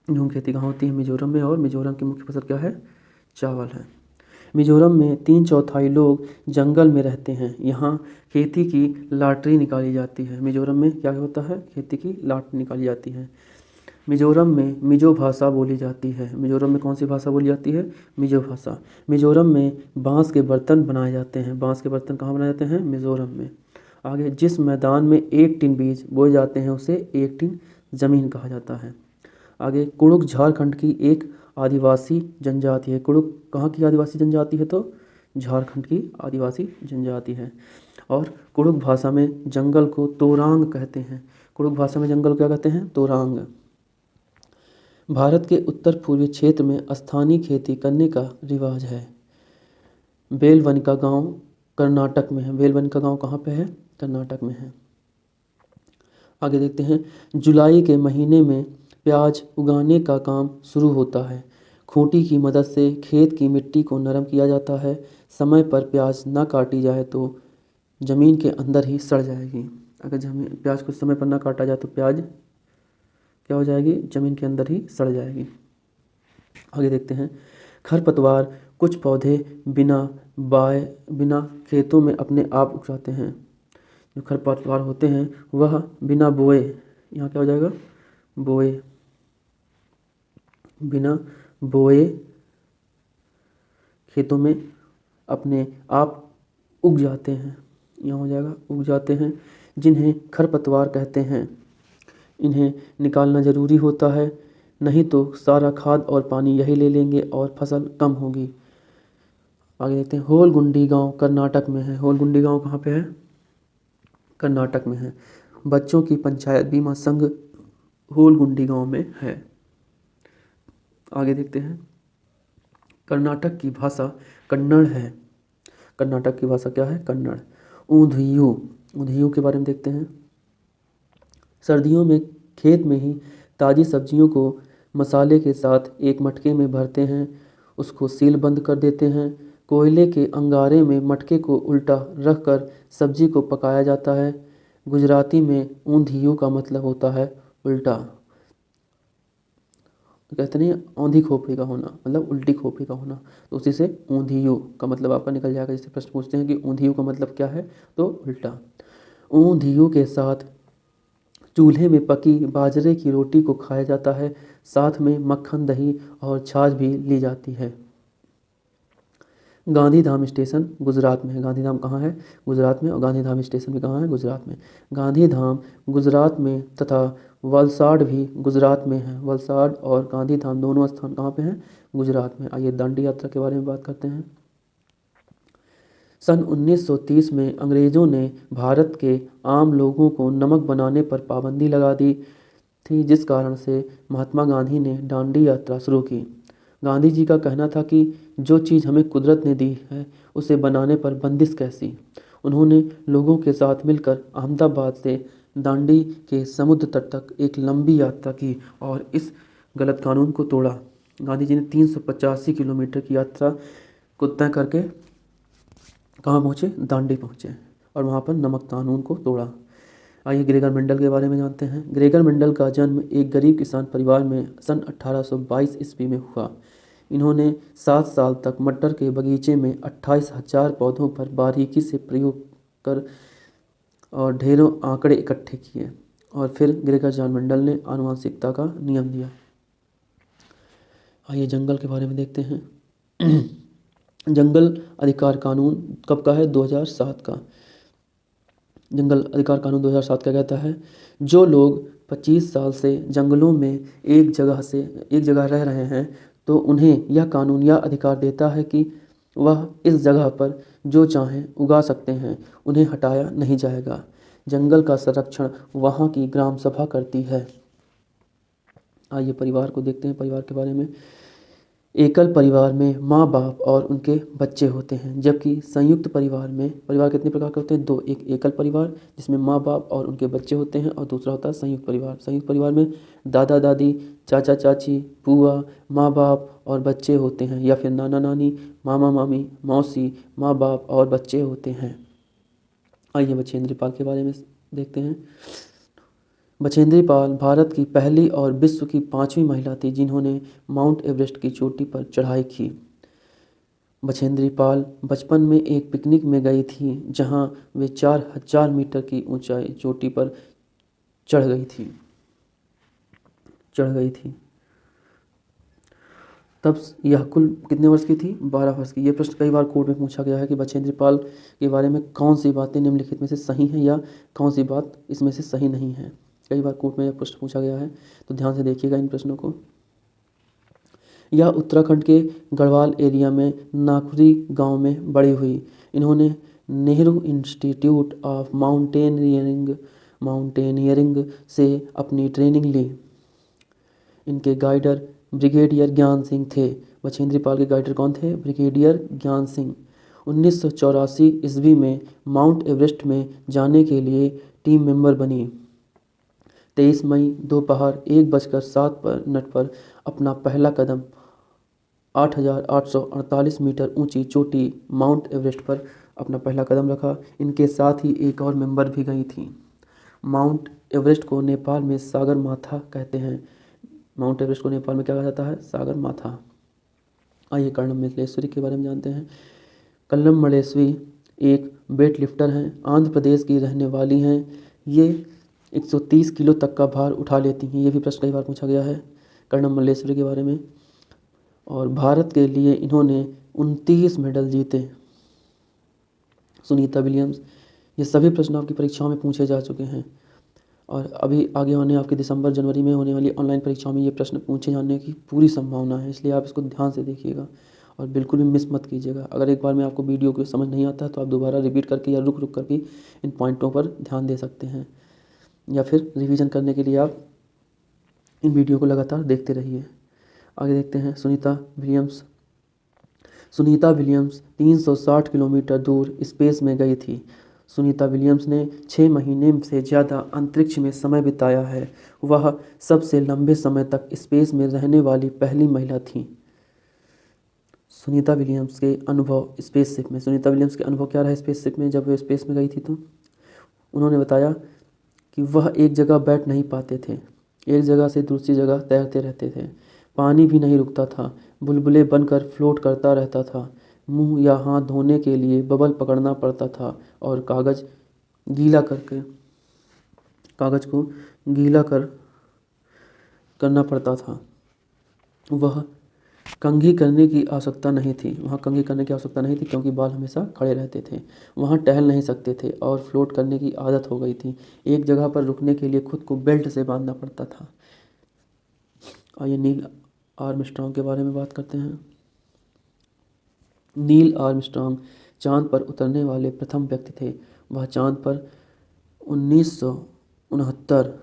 झूम खेती कहाँ होती है? मिजोरम में, और मिजोरम की मुख्य फसल क्या है? चावल है। मिजोरम में 3/4 लोग जंगल में रहते हैं। यहाँ खेती की लॉटरी निकाली जाती है। मिजोरम में क्या होता है? खेती की लॉटरी निकाली जाती है। मिजोरम में मिजो भाषा बोली जाती है। मिजोरम में कौन सी भाषा बोली जाती है? मिजो भाषा। मिजोरम में बांस के बर्तन बनाए जाते हैं। बांस के बर्तन कहाँ बनाए जाते हैं? मिजोरम में। आगे, जिस मैदान में 1 टिन बीज बोए जाते हैं उसे 1 टिन ज़मीन कहा जाता है। आगे, कुड़ुक झारखंड की एक आदिवासी जनजाति है। कुड़ुक कहाँ की आदिवासी जनजाति है? तो झारखंड की आदिवासी जनजाति है। और कुड़ुक भाषा में जंगल को तोरांग कहते हैं। कुड़ुक भाषा में जंगल को क्या कहते हैं? तोरांग। भारत के उत्तर पूर्वी क्षेत्र में स्थानीय खेती करने का रिवाज है। बेलवनिका गांव कर्नाटक में है। बेलवनिका गांव कहाँ पे है? कर्नाटक में है। आगे देखते हैं, जुलाई के महीने में प्याज उगाने का काम शुरू होता है। खूंटी की मदद से खेत की मिट्टी को नरम किया जाता है। समय पर प्याज न काटी जाए तो ज़मीन के अंदर ही सड़ जाएगी। अगर जमीन प्याज को समय पर ना काटा जाए तो प्याज क्या हो जाएगी? ज़मीन के अंदर ही सड़ जाएगी। आगे देखते हैं, खरपतवार कुछ पौधे बिना खेतों में अपने आप उग जाते हैं। जो खरपतवार होते हैं वह बिना बोए, यहाँ क्या हो जाएगा? बोए, बिना बोए खेतों में अपने आप उग जाते हैं। यहाँ हो जाएगा उग जाते हैं, जिन्हें खरपतवार कहते हैं। इन्हें निकालना ज़रूरी होता है, नहीं तो सारा खाद और पानी यही ले लेंगे और फसल कम होगी। आगे देखते हैं, होलगुंडी गांव कर्नाटक में है। होलगुंडी गांव कहाँ पे है? कर्नाटक में है। बच्चों की पंचायत बीमा संघ होलगुंडी गांव में है। आगे देखते हैं, कर्नाटक की भाषा कन्नड़ है। कर्नाटक की भाषा क्या है? कन्नड़। ऊंधियू, ऊंधियू के बारे में देखते हैं। सर्दियों में खेत में ही ताज़ी सब्जियों को मसाले के साथ एक मटके में भरते हैं, उसको सील बंद कर देते हैं। कोयले के अंगारे में मटके को उल्टा रखकर सब्जी को पकाया जाता है। गुजराती में ऊंधियू का मतलब होता है उल्टा। तो कहते नहीं, औंधी खोपड़ी का होना मतलब उल्टी खोपड़ी का होना, तो उसी से ऊंधियू का मतलब आपका निकल जाएगा। जैसे प्रश्न पूछते हैं कि ऊंधियू का मतलब क्या है, तो उल्टा। ऊंधियू के साथ चूल्हे में पकी बाजरे की रोटी को खाया जाता है। साथ में मक्खन, दही और छाछ भी ली जाती है। गांधीधाम स्टेशन गुजरात में है। गांधीधाम कहाँ है? गुजरात में। और गांधीधाम स्टेशन भी कहाँ है? गुजरात में। गांधीधाम गुजरात में तथा वलसाड भी गुजरात में है। वलसाड और गांधीधाम दोनों स्थान कहाँ पे हैं? गुजरात में। आइए दांडी यात्रा के बारे में बात करते हैं। सन 1930 में अंग्रेज़ों ने भारत के आम लोगों को नमक बनाने पर पाबंदी लगा दी थी, जिस कारण से महात्मा गांधी ने दांडी यात्रा शुरू की। गांधी जी का कहना था कि जो चीज़ हमें कुदरत ने दी है उसे बनाने पर बंदिश कैसी। उन्होंने लोगों के साथ मिलकर अहमदाबाद से दांडी के समुद्र तट तक एक लंबी यात्रा की और इस गलत कानून को तोड़ा। गांधी जी ने 385 किलोमीटर की यात्रा को तय करके कहाँ पहुँचे? दांडी पहुँचे और वहाँ पर नमक कानून को तोड़ा। आइए ग्रेगर मेंडल के बारे में जानते हैं। ग्रेगर मेंडल का जन्म एक गरीब किसान परिवार में सन 1822 ईस्वी में हुआ। इन्होंने 7 साल तक मटर के बगीचे में 28,000 पौधों पर बारीकी से प्रयोग कर और ढेरों आंकड़े इकट्ठे किए और फिर ग्रेगर जॉन मेंडल ने आनुवंशिकता का नियम दिया। आइए जंगल के बारे में देखते हैं। जंगल अधिकार कानून कब का है? 2007 का। जंगल अधिकार कानून 2007 का कहता है, जो लोग 25 साल से जंगलों में एक जगह रह रहे हैं तो उन्हें यह कानून यह अधिकार देता है कि वह इस जगह पर जो चाहें उगा सकते हैं, उन्हें हटाया नहीं जाएगा। जंगल का संरक्षण वहाँ की ग्राम सभा करती है। आइए परिवार को देखते हैं, परिवार के बारे में। एकल परिवार में माँ बाप और उनके बच्चे होते हैं, जबकि संयुक्त परिवार में परिवार कितने प्रकार के होते हैं? 2। एक एकल परिवार जिसमें माँ बाप और उनके बच्चे होते हैं और दूसरा होता है संयुक्त परिवार। संयुक्त परिवार में दादा दादी, चाचा चाची, बुआ, माँ बाप और बच्चे होते हैं, या फिर नाना नानी, मामा मामी, मौसी, माँ बाप और बच्चे होते हैं। आइए बछेंद्री पाल के बारे में देखते हैं। बछेंद्री पाल भारत की पहली और विश्व की 5वीं महिला थी जिन्होंने माउंट एवरेस्ट की चोटी पर चढ़ाई की। बछेंद्री पाल बचपन में एक पिकनिक में गई थी जहां वे 4000 मीटर की ऊंचाई चोटी पर चढ़ गई थी। चढ़ गई थी। तब यह कुल कितने वर्ष की थी? 12 वर्ष की। ये प्रश्न कई बार कोर्ट में पूछा गया है कि बछेंद्री पाल के बारे में कौन सी बातें निम्नलिखित में से सही हैं या कौन सी बात इसमें से सही नहीं है। कई बार कोर्ट में यह प्रश्न पूछा गया है, तो ध्यान से देखिएगा इन प्रश्नों को। यह उत्तराखंड के गढ़वाल एरिया में नाकुरी गांव में बड़ी हुई। इन्होंने नेहरू इंस्टीट्यूट ऑफ माउंटेनियरिंग से अपनी ट्रेनिंग ली। इनके गाइडर ब्रिगेडियर ज्ञान सिंह थे। बछेंद्री पाल के गाइडर कौन थे? ब्रिगेडियर ज्ञान सिंह। 1984 ईस्वी में माउंट एवरेस्ट में जाने के लिए टीम मेंबर बनी। 23 मई दोपहर 1:07 पर अपना पहला कदम 8,848 मीटर ऊंची चोटी माउंट एवरेस्ट पर अपना पहला कदम रखा। इनके साथ ही एक और मेंबर भी गई थी। माउंट एवरेस्ट को नेपाल में सागर माथा कहते हैं। माउंट एवरेस्ट को नेपाल में क्या कहा जाता है? सागर माथा। आइए कर्णम मल्लेश्वरी के बारे में जानते हैं। कर्णम मल्लेश्वरी एक वेट लिफ्टर हैं, आंध्र प्रदेश की रहने वाली हैं। ये 130 किलो तक का भार उठा लेती हैं। ये भी प्रश्न कई बार पूछा गया है कर्णम मल्लेश्वरी के बारे में। और भारत के लिए इन्होंने 29 मेडल जीते। सुनीता विलियम्स। ये सभी प्रश्न आपकी परीक्षाओं में पूछे जा चुके हैं और अभी आगे होने आपकी दिसंबर जनवरी में होने वाली ऑनलाइन परीक्षाओं में ये प्रश्न पूछे जाने की पूरी संभावना है, इसलिए आप इसको ध्यान से देखिएगा और बिल्कुल भी मिस मत कीजिएगा। अगर एक बार में आपको वीडियो को समझ नहीं आता है तो आप दोबारा रिपीट करके या रुक रुक कर भी इन पॉइंटों पर ध्यान दे सकते हैं, या फिर रिवीजन करने के लिए आप इन वीडियो को लगातार देखते रहिए। आगे देखते हैं Sunita Williams. Sunita Williams 360 kilometre दूर स्पेस में गई थी। सुनीता विलियम्स ने 6 महीने से ज़्यादा अंतरिक्ष में समय बिताया है। वह सबसे लंबे समय तक स्पेस में रहने वाली पहली महिला थी। सुनीता विलियम्स के अनुभव स्पेसशिप में। सुनीता विलियम्स के अनुभव क्या रहा स्पेसशिप में जब वे स्पेस में गई थी? तो उन्होंने बताया कि वह एक जगह बैठ नहीं पाते थे, एक जगह से दूसरी जगह तैरते रहते थे। पानी भी नहीं रुकता था, बुलबुले बनकर फ्लोट करता रहता था। मुंह या हाथ धोने के लिए बबल पकड़ना पड़ता था और कागज़ को गीला करना पड़ता था। वह कंघी करने की आवश्यकता नहीं थी। वहाँ कंघी करने की आवश्यकता नहीं थी क्योंकि बाल हमेशा खड़े रहते थे। वहाँ टहल नहीं सकते थे और फ्लोट करने की आदत हो गई थी। एक जगह पर रुकने के लिए खुद को बेल्ट से बांधना पड़ता था। आइए नील आर्मस्ट्रॉन्ग के बारे में बात करते हैं। नील आर्मस्ट्रॉन्ग चांद पर उतरने वाले प्रथम व्यक्ति थे। वह चांद पर 1969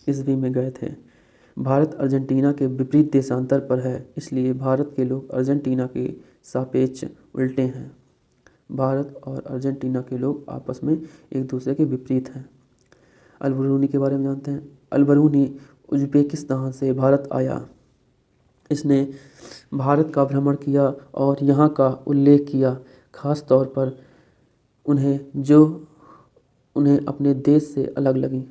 ईस्वी में गए थे। भारत अर्जेंटीना के विपरीत देशांतर पर है, इसलिए भारत के लोग अर्जेंटीना के सापेक्ष उल्टे हैं। भारत और अर्जेंटीना के लोग आपस में एक दूसरे के विपरीत हैं। अल-बरूनी के बारे में जानते हैं। अल-बरूनी उज़्बेकिस्तान से भारत आया। इसने भारत का भ्रमण किया और यहाँ का उल्लेख किया, खास तौर पर उन्हें अपने देश से अलग लगी।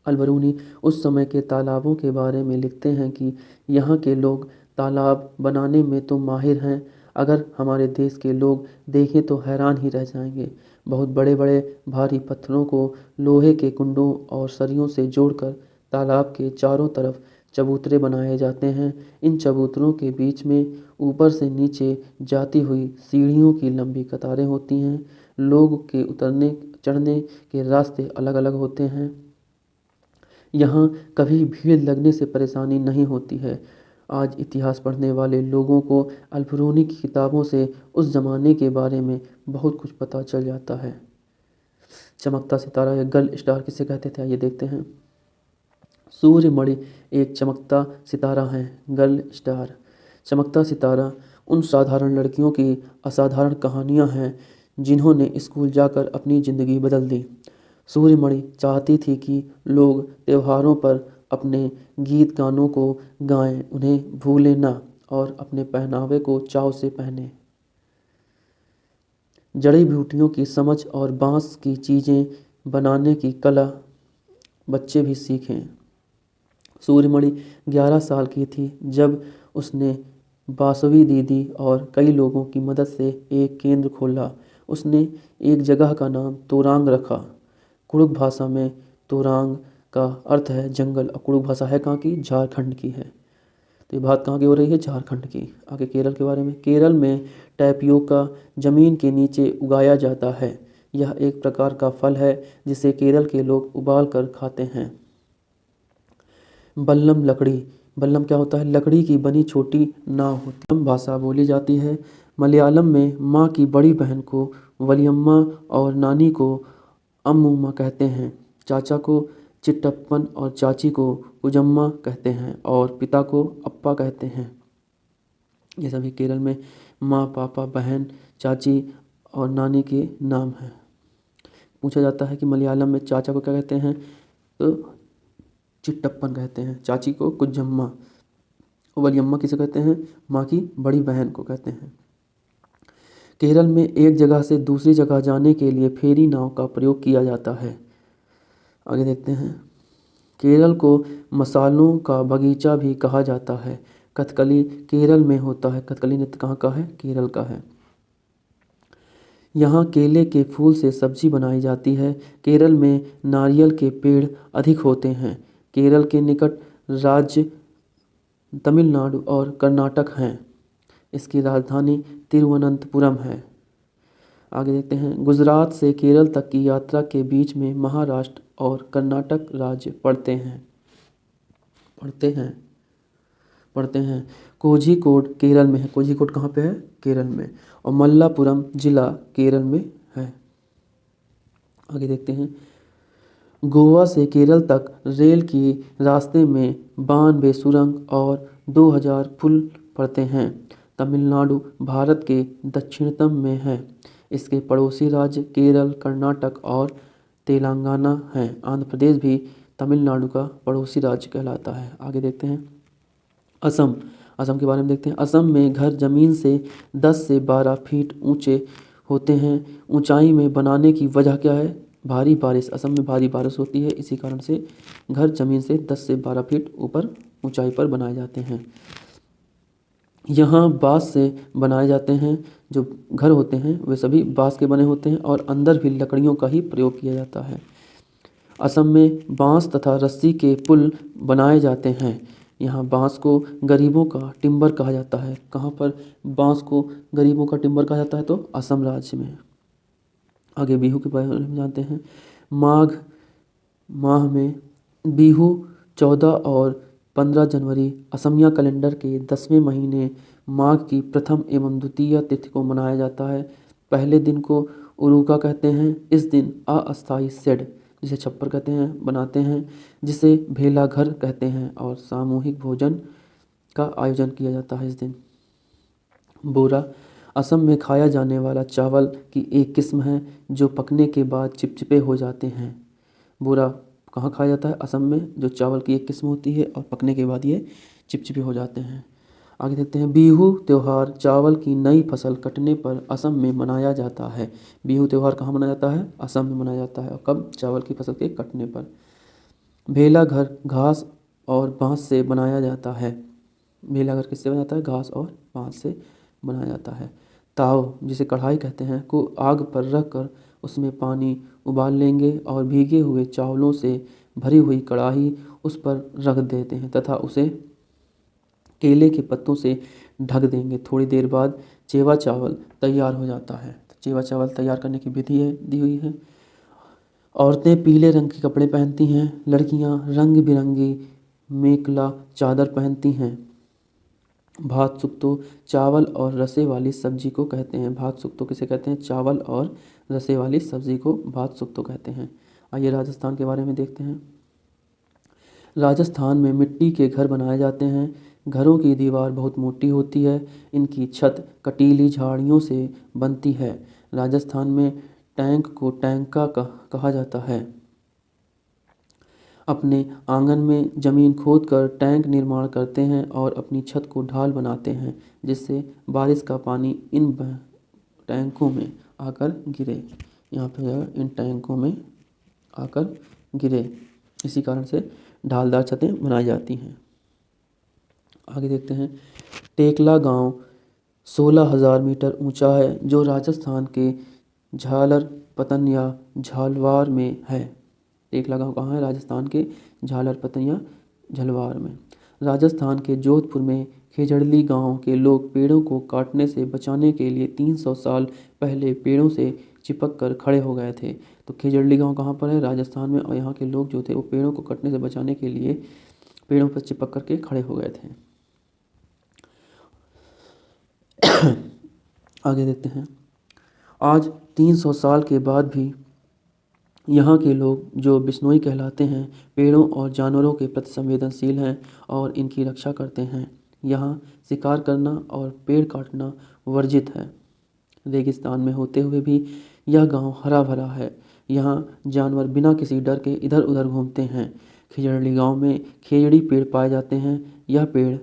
अल-बरूनी उस समय के तालाबों के बारे में लिखते हैं कि यहाँ के लोग तालाब बनाने में तो माहिर हैं, अगर हमारे देश के लोग देखें तो हैरान ही रह जाएंगे। बहुत बड़े बड़े भारी पत्थरों को लोहे के कुंडों और सरियों से जोड़कर तालाब के चारों तरफ चबूतरे बनाए जाते हैं। इन चबूतरों के बीच में ऊपर से नीचे जाती हुई सीढ़ियों की लंबी कतारें होती हैं। लोग के उतरने चढ़ने के रास्ते अलग अलग होते हैं। यहाँ कभी भीड़ लगने से परेशानी नहीं होती है। आज इतिहास पढ़ने वाले लोगों को अल-बरूनी की किताबों से उस ज़माने के बारे में बहुत कुछ पता चल जाता है। चमकता सितारा या गर्ल स्टार किसे कहते थे, ये देखते हैं। सूर्यमणि एक चमकता सितारा है, गर्ल स्टार। चमकता सितारा उन साधारण लड़कियों की असाधारण कहानियाँ हैं जिन्होंने स्कूल जाकर अपनी ज़िंदगी बदल दी। सूर्यमणि चाहती थी कि लोग त्योहारों पर अपने गीत गानों को गाएं, उन्हें भूलें ना और अपने पहनावे को चाव से पहने। जड़ी बूटियों की समझ और बांस की चीज़ें बनाने की कला बच्चे भी सीखें। सूर्यमणि 11 साल की थी जब उसने बासवी दीदी और कई लोगों की मदद से एक केंद्र खोला। उसने एक जगह का नाम तोरांग रखा। कुड़ुक भाषा में तोरांग का अर्थ है जंगल और कुड़ुक भाषा है कहाँ की, झारखंड की है। तो ये बात कहाँ की हो रही है, झारखंड की। आगे केरल के बारे में, केरल में टैपियोका ज़मीन के नीचे उगाया जाता है। यह एक प्रकार का फल है जिसे केरल के लोग उबाल कर खाते हैं। बल्लम लकड़ी, बल्लम क्या होता है, लकड़ी की बनी छोटी नाव होती है। मलयालम भाषा बोली जाती है। मलयालम में माँ की बड़ी बहन को वलियम्मा और नानी को अम्मुम्मा कहते हैं। चाचा को चिट्टप्पन और चाची को कुजम्मा कहते हैं और पिता को अप्पा कहते हैं। ये सभी केरल में माँ, पापा, बहन, चाची और नानी के नाम हैं। पूछा जाता है कि मलयालम में चाचा को क्या कहते हैं, तो चिट्टप्पन कहते हैं, चाची को कुजम्मा, वलियम्मा किसे कहते हैं, माँ की बड़ी बहन को कहते हैं। केरल में एक जगह से दूसरी जगह जाने के लिए फेरी नाव का प्रयोग किया जाता है। आगे देखते हैं, केरल को मसालों का बगीचा भी कहा जाता है। कथकली केरल में होता है। कथकली नृत्य कहाँ का है, केरल का है। यहाँ केले के फूल से सब्जी बनाई जाती है। केरल में नारियल के पेड़ अधिक होते हैं। केरल के निकट राज्य तमिलनाडु और कर्नाटक हैं। इसकी राजधानी तिरुवनंतपुरम है। आगे देखते हैं, गुजरात से केरल तक की यात्रा के बीच में महाराष्ट्र और कर्नाटक राज्य पड़ते हैं। कोझिकोड केरल में है। कोझिकोड कहाँ पे है, केरल में। और मल्लापुरम जिला केरल में है। आगे देखते हैं, गोवा से केरल तक रेल की रास्ते में 92 सुरंग और 2000 पुल पड़ते हैं। तमिलनाडु भारत के दक्षिणतम में है। इसके पड़ोसी राज्य केरल, कर्नाटक और तेलंगाना हैं। आंध्र प्रदेश भी तमिलनाडु का पड़ोसी राज्य कहलाता है। आगे देखते हैं, असम। असम के बारे में देखते हैं। असम में घर ज़मीन से 10 से 12 फीट ऊंचे होते हैं। ऊंचाई में बनाने की वजह क्या है, भारी बारिश। असम में भारी बारिश होती है, इसी कारण से घर ज़मीन से 10 से 12 फीट ऊपर ऊंचाई पर बनाए जाते हैं। यहाँ बाँस से बनाए जाते हैं। जो घर होते हैं वे सभी बाँस के बने होते हैं और अंदर भी लकड़ियों का ही प्रयोग किया जाता है। असम में बाँस तथा रस्सी के पुल बनाए जाते हैं। यहाँ बाँस को गरीबों का टिम्बर कहा जाता है। कहाँ पर बाँस को गरीबों का टिम्बर कहा जाता है, तो असम राज्य में। आगे बिहू के बारे में जानते हैं। माघ माह में बिहू 14 और 15 जनवरी असमिया कैलेंडर के 10वें महीने माघ की प्रथम एवं द्वितीय तिथि को मनाया जाता है। पहले दिन को उरुका कहते हैं। इस दिन अस्थायी शेड, जिसे छप्पर कहते हैं, बनाते हैं, जिसे भेला घर कहते हैं, और सामूहिक भोजन का आयोजन किया जाता है इस दिन। बोरा असम में खाया जाने वाला चावल की एक किस्म है जो पकने के बाद चिपचिपे हो जाते हैं। बोरा कहाँ खाया जाता है, असम में, जो चावल की एक किस्म होती है और पकने के बाद ये चिपचिपे हो जाते हैं। आगे देखते हैं, बिहू त्यौहार चावल की नई फसल कटने पर असम में मनाया जाता है। बिहू त्यौहार कहाँ मनाया जाता है, असम में मनाया जाता है। और कब, चावल की फसल के कटने पर। भेला घर घास और बाँस से बनाया जाता है। भेला घर किससे बना जाता है, घास और बाँस से बनाया जाता है। ताव, जिसे कढ़ाई कहते हैं, को आग पर रख कर उसमें पानी उबाल लेंगे और भीगे हुए चावलों से भरी हुई कढ़ाई उस पर रख देते हैं तथा उसे केले के पत्तों से ढक देंगे। थोड़ी देर बाद चेवा चावल तैयार हो जाता है। तो चेवा चावल तैयार करने की विधि है दी हुई है। औरतें पीले रंग के कपड़े पहनती हैं। लड़कियां रंग बिरंगी मेखला चादर पहनती हैं। भात सुक्तो चावल और रसे वाली सब्जी को कहते हैं। भात सुक्तो किसे कहते हैं, चावल और रसे वाली सब्जी को भात सुक्तो कहते हैं। आइए राजस्थान के बारे में देखते हैं। राजस्थान में मिट्टी के घर बनाए जाते हैं। घरों की दीवार बहुत मोटी होती है। इनकी छत कटीली झाड़ियों से बनती है। राजस्थान में टैंक को टैंका कहा जाता है। अपने आंगन में ज़मीन खोदकर टैंक निर्माण करते हैं और अपनी छत को ढाल बनाते हैं, जिससे बारिश का पानी इन टैंकों में आकर गिरे। यहाँ पे इन टैंकों में आकर गिरे, इसी कारण से ढालदार छतें बनाई जाती हैं। आगे देखते हैं, टेकला गांव 16,000 मीटर ऊंचा है, जो राजस्थान के झालर पतन या झालवाड़ में है। टेकला गांव कहाँ है? राजस्थान के झालरपतन या झलवार में। राजस्थान के जोधपुर में खेजड़ली गांव के लोग पेड़ों को काटने से बचाने के लिए 300 साल पहले पेड़ों से चिपक कर खड़े हो गए थे। तो खेजड़ली गांव कहाँ पर है? राजस्थान में। और यहाँ के लोग जो थे वो पेड़ों को कटने से बचाने के लिए पेड़ों पर चिपक करके खड़े हो गए थे। आगे देखते हैं। आज 300 साल के बाद भी यहाँ के लोग जो बिश्नोई कहलाते हैं पेड़ों और जानवरों के प्रति संवेदनशील हैं और इनकी रक्षा करते हैं। यहाँ शिकार करना और पेड़ काटना वर्जित है। रेगिस्तान में होते हुए भी यह गांव हरा भरा है। यहाँ जानवर बिना किसी डर के इधर उधर घूमते हैं। खिजड़ली गांव में खेजड़ी पेड़ पाए जाते हैं। यह पेड़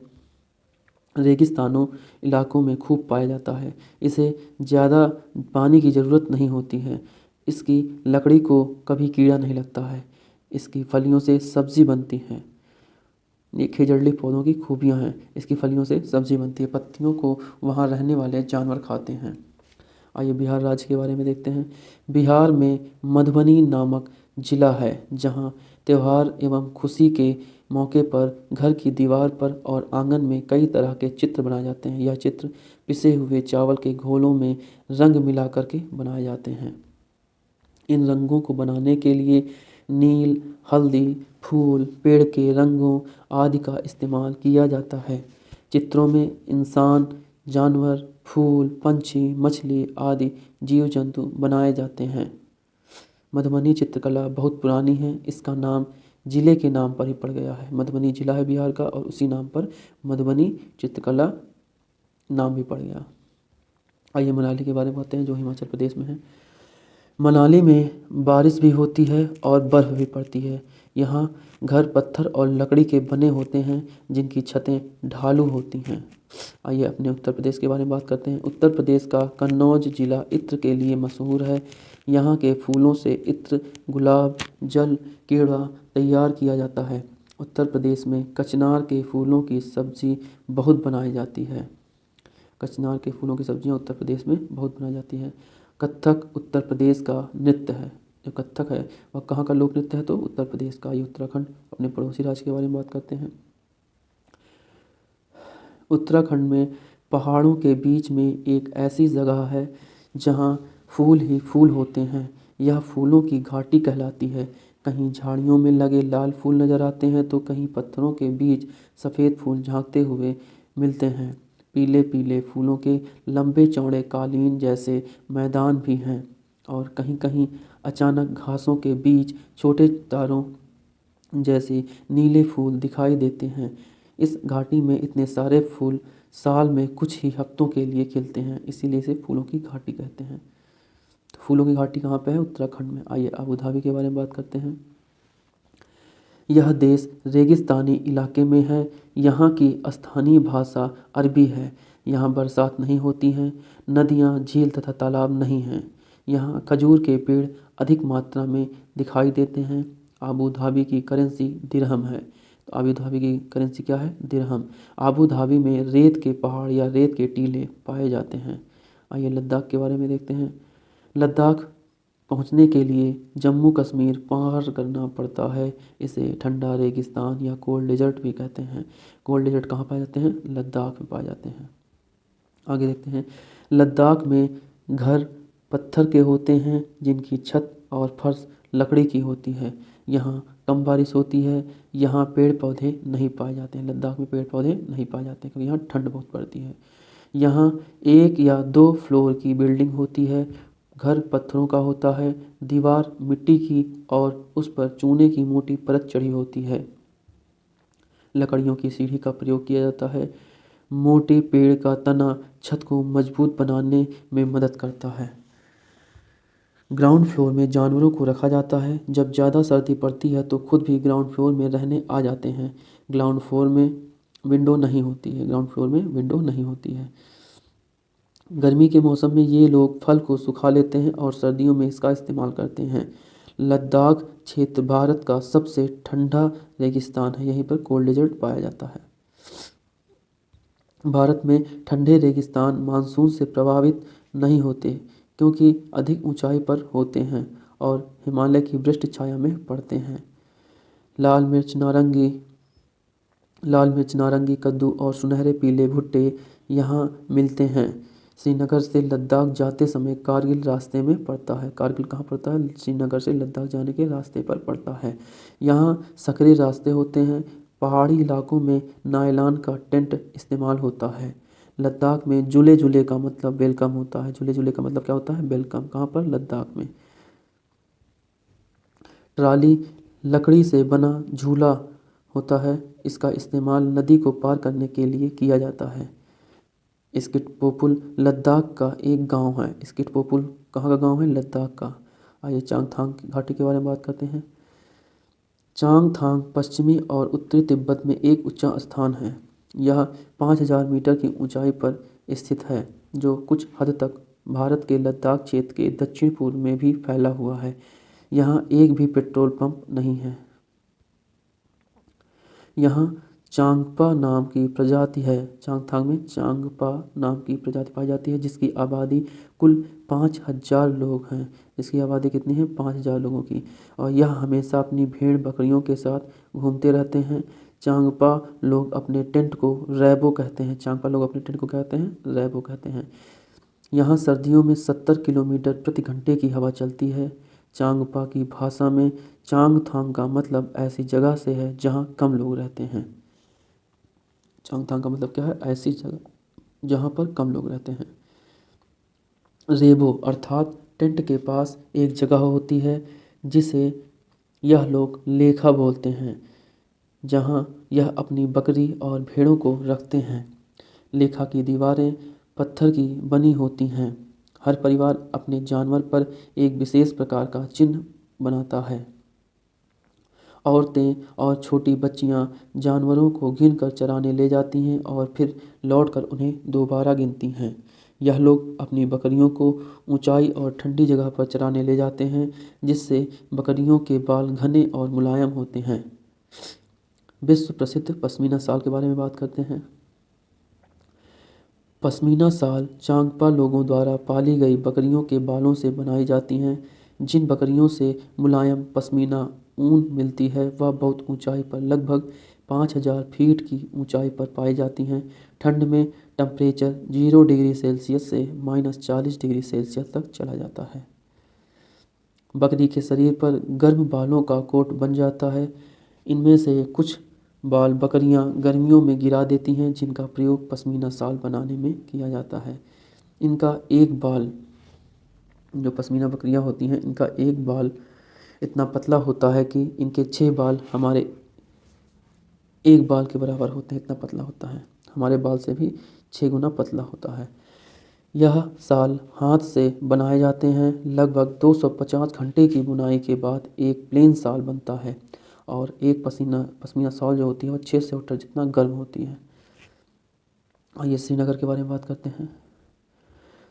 रेगिस्तानों इलाकों में खूब पाया जाता है। इसे ज़्यादा पानी की ज़रूरत नहीं होती है। इसकी लकड़ी को कभी कीड़ा नहीं लगता है। इसकी फलियों से सब्ज़ी बनती है। ये खेजड़ली पौधों की खूबियाँ हैं। इसकी फलियों से सब्ज़ी बनती है। पत्तियों को वहाँ रहने वाले जानवर खाते हैं। आइए बिहार राज्य के बारे में देखते हैं। बिहार में मधुबनी नामक जिला है जहाँ त्यौहार एवं खुशी के मौके पर घर की दीवार पर और आंगन में कई तरह के चित्र बनाए जाते हैं। यह चित्र पिसे हुए चावल के घोलों में रंग मिला करके बनाए जाते हैं। इन रंगों को बनाने के लिए नील, हल्दी, फूल, पेड़ के रंगों आदि का इस्तेमाल किया जाता है। चित्रों में इंसान, जानवर, फूल, पंछी, मछली आदि जीव जंतु बनाए जाते हैं। मधुबनी चित्रकला बहुत पुरानी है। इसका नाम जिले के नाम पर ही पड़ गया है। मधुबनी जिला है बिहार का और उसी नाम पर मधुबनी चित्रकला नाम भी पड़ गया। आइए मनाली के बारे में बातें हैं जो हिमाचल प्रदेश में है। मनाली में बारिश भी होती है और बर्फ़ भी पड़ती है। यहाँ घर पत्थर और लकड़ी के बने होते हैं जिनकी छतें ढालू होती हैं। आइए अपने उत्तर प्रदेश के बारे में बात करते हैं। उत्तर प्रदेश का कन्नौज जिला इत्र के लिए मशहूर है। यहाँ के फूलों से इत्र, गुलाब, जल कीड़ा तैयार किया जाता है। उत्तर प्रदेश में कचनार के फूलों की सब्ज़ी बहुत बनाई जाती है। कचनार के फूलों की सब्जियाँ उत्तर प्रदेश में बहुत बनाई जाती है। कथक उत्तर प्रदेश का नृत्य है। जो कथक है वह कहाँ का लोक नृत्य है? तो उत्तर प्रदेश का। ये उत्तराखंड अपने पड़ोसी राज्य के बारे में बात करते हैं। उत्तराखंड में पहाड़ों के बीच में एक ऐसी जगह है जहाँ फूल ही फूल होते हैं। यह फूलों की घाटी कहलाती है। कहीं झाड़ियों में लगे लाल फूल नज़र आते हैं तो कहीं पत्थरों के बीच सफ़ेद फूल झांकते हुए मिलते हैं। पीले पीले फूलों के लंबे चौड़े कालीन जैसे मैदान भी हैं और कहीं कहीं अचानक घासों के बीच छोटे तारों जैसे नीले फूल दिखाई देते हैं। इस घाटी में इतने सारे फूल साल में कुछ ही हफ्तों के लिए खिलते हैं, इसीलिए इसे फूलों की घाटी कहते हैं। तो फूलों की घाटी कहाँ पे है? उत्तराखंड में। आइए अबू धाबी के बारे में बात करते हैं। यह देश रेगिस्तानी इलाके में है। यहाँ की स्थानीय भाषा अरबी है। यहाँ बरसात नहीं होती हैं। नदियाँ, झील तथा तालाब नहीं हैं। यहाँ खजूर के पेड़ अधिक मात्रा में दिखाई देते हैं। अबू धाबी की करेंसी दिरहम है। तो अबू धाबी की करेंसी क्या है? दिरहम। अबू धाबी में रेत के पहाड़ या रेत के टीले पाए जाते हैं। आइए लद्दाख के बारे में देखते हैं। लद्दाख पहुंचने के लिए जम्मू कश्मीर पार करना पड़ता है। इसे ठंडा रेगिस्तान या कोल्ड डेजर्ट भी कहते हैं। कोल्ड डेजर्ट कहाँ पाए जाते हैं? लद्दाख में पाए जाते हैं। आगे देखते हैं। लद्दाख में घर पत्थर के होते हैं जिनकी छत और फर्श लकड़ी की होती है। यहाँ कम बारिश होती है। यहाँ पेड़ पौधे नहीं पाए जाते हैं। लद्दाख में पेड़ पौधे नहीं पाए जाते क्योंकि यहाँ ठंड बहुत पड़ती है। यहाँ 1 या 2 फ्लोर की बिल्डिंग होती है। घर पत्थरों का होता है। दीवार मिट्टी की और उस पर चूने की मोटी परत चढ़ी होती है। लकड़ियों की सीढ़ी का प्रयोग किया जाता है। मोटे पेड़ का तना छत को मजबूत बनाने में मदद करता है। ग्राउंड फ्लोर में जानवरों को रखा जाता है। जब ज़्यादा सर्दी पड़ती है तो खुद भी ग्राउंड फ्लोर में रहने आ जाते हैं। ग्राउंड फ्लोर में विंडो नहीं होती है। ग्राउंड फ्लोर में विंडो नहीं होती है। गर्मी के मौसम में ये लोग फल को सुखा लेते हैं और सर्दियों में इसका इस्तेमाल करते हैं। लद्दाख क्षेत्र भारत का सबसे ठंडा रेगिस्तान है। यहीं पर कोल्ड डेजर्ट पाया जाता है। भारत में ठंडे रेगिस्तान मानसून से प्रभावित नहीं होते क्योंकि अधिक ऊंचाई पर होते हैं और हिमालय की वृष्ट छाया में पड़ते हैं। लाल मिर्च, नारंगी, कद्दू और सुनहरे पीले भुट्टे यहाँ मिलते हैं। श्रीनगर से लद्दाख जाते समय कारगिल रास्ते में पड़ता है। कारगिल कहाँ पड़ता है? श्रीनगर से लद्दाख जाने के रास्ते पर पड़ता है। यहाँ सकरे रास्ते होते हैं। पहाड़ी इलाकों में नायलॉन का टेंट इस्तेमाल होता है। लद्दाख में जुले जुले का मतलब वेलकम होता है। जुले जुले का मतलब क्या होता है? वेलकम। कहाँ पर? लद्दाख में। ट्राली लकड़ी से बना झूला होता है। इसका इस्तेमाल नदी को पार करने के लिए किया जाता है। स्किटपोपुल लद्दाख का एक गांव है। स्किटपोपुल कहाँ का गांव है? लद्दाख का। आइए चांगथांग घाटी के बारे में बात करते हैं। चांगथांग पश्चिमी और उत्तरी तिब्बत में एक ऊंचा स्थान है। यह 5000 मीटर की ऊंचाई पर स्थित है, जो कुछ हद तक भारत के लद्दाख क्षेत्र के दक्षिण पूर्व में भी फैला हुआ है। यहाँ एक भी पेट्रोल पंप नहीं है। यहाँ चांगपा नाम की प्रजाति है। चांगथांग में चांगपा नाम की प्रजाति पाई जाती है, जिसकी आबादी कुल 5000 लोग हैं। इसकी आबादी कितनी है? 5000 लोगों की। और यह हमेशा अपनी भेड़ बकरियों के साथ घूमते रहते हैं। चांगपा लोग अपने टेंट को रैबो कहते हैं। चांगपा लोग अपने टेंट को कहते हैं? रैबो कहते हैं। यहाँ सर्दियों में 70 किलोमीटर प्रति घंटे की हवा चलती है। चांगपा की भाषा में चांगथांग का मतलब ऐसी जगह से है जहाँ कम लोग रहते हैं। चांगथांग का मतलब क्या है? ऐसी जगह जहाँ पर कम लोग रहते हैं। रेबो अर्थात टेंट के पास एक जगह होती है जिसे यह लोग लेखा बोलते हैं, जहाँ यह अपनी बकरी और भेड़ों को रखते हैं। लेखा की दीवारें पत्थर की बनी होती हैं। हर परिवार अपने जानवर पर एक विशेष प्रकार का चिन्ह बनाता है। औरतें और छोटी बच्चियां जानवरों को गिनकर चराने ले जाती हैं और फिर लौटकर उन्हें दोबारा गिनती हैं। यह लोग अपनी बकरियों को ऊंचाई और ठंडी जगह पर चराने ले जाते हैं, जिससे बकरियों के बाल घने और मुलायम होते हैं। विश्व प्रसिद्ध पश्मीना शाल के बारे में बात करते हैं। पश्मीना शाल चांगपा लोगों द्वारा पाली गई बकरियों के बालों से बनाई जाती हैं। जिन बकरियों से मुलायम पश्मीना ऊन मिलती है वह बहुत ऊंचाई पर लगभग 5000 फीट की ऊंचाई पर पाई जाती हैं। ठंड में टेम्परेचर 0 डिग्री सेल्सियस से -40 डिग्री सेल्सियस तक चला जाता है। बकरी के शरीर पर गर्म बालों का कोट बन जाता है। इनमें से कुछ बाल बकरियां गर्मियों में गिरा देती हैं, जिनका प्रयोग पश्मीना शाल बनाने में किया जाता है। इनका एक बाल, जो पश्मीना बकरियां होती हैं, इनका एक बाल इतना पतला होता है कि इनके 6 बाल हमारे एक बाल के बराबर होते हैं। इतना पतला होता है, हमारे बाल से भी 6 गुना पतला होता है। यह शाल हाथ से बनाए जाते हैं। लगभग 250 घंटे की बुनाई के बाद एक प्लेन शाल बनता है और एक पश्मीना शाल जो होती है वो 6 स्वेटर जितना गर्म होती है। आइए श्रीनगर के बारे में बात करते हैं।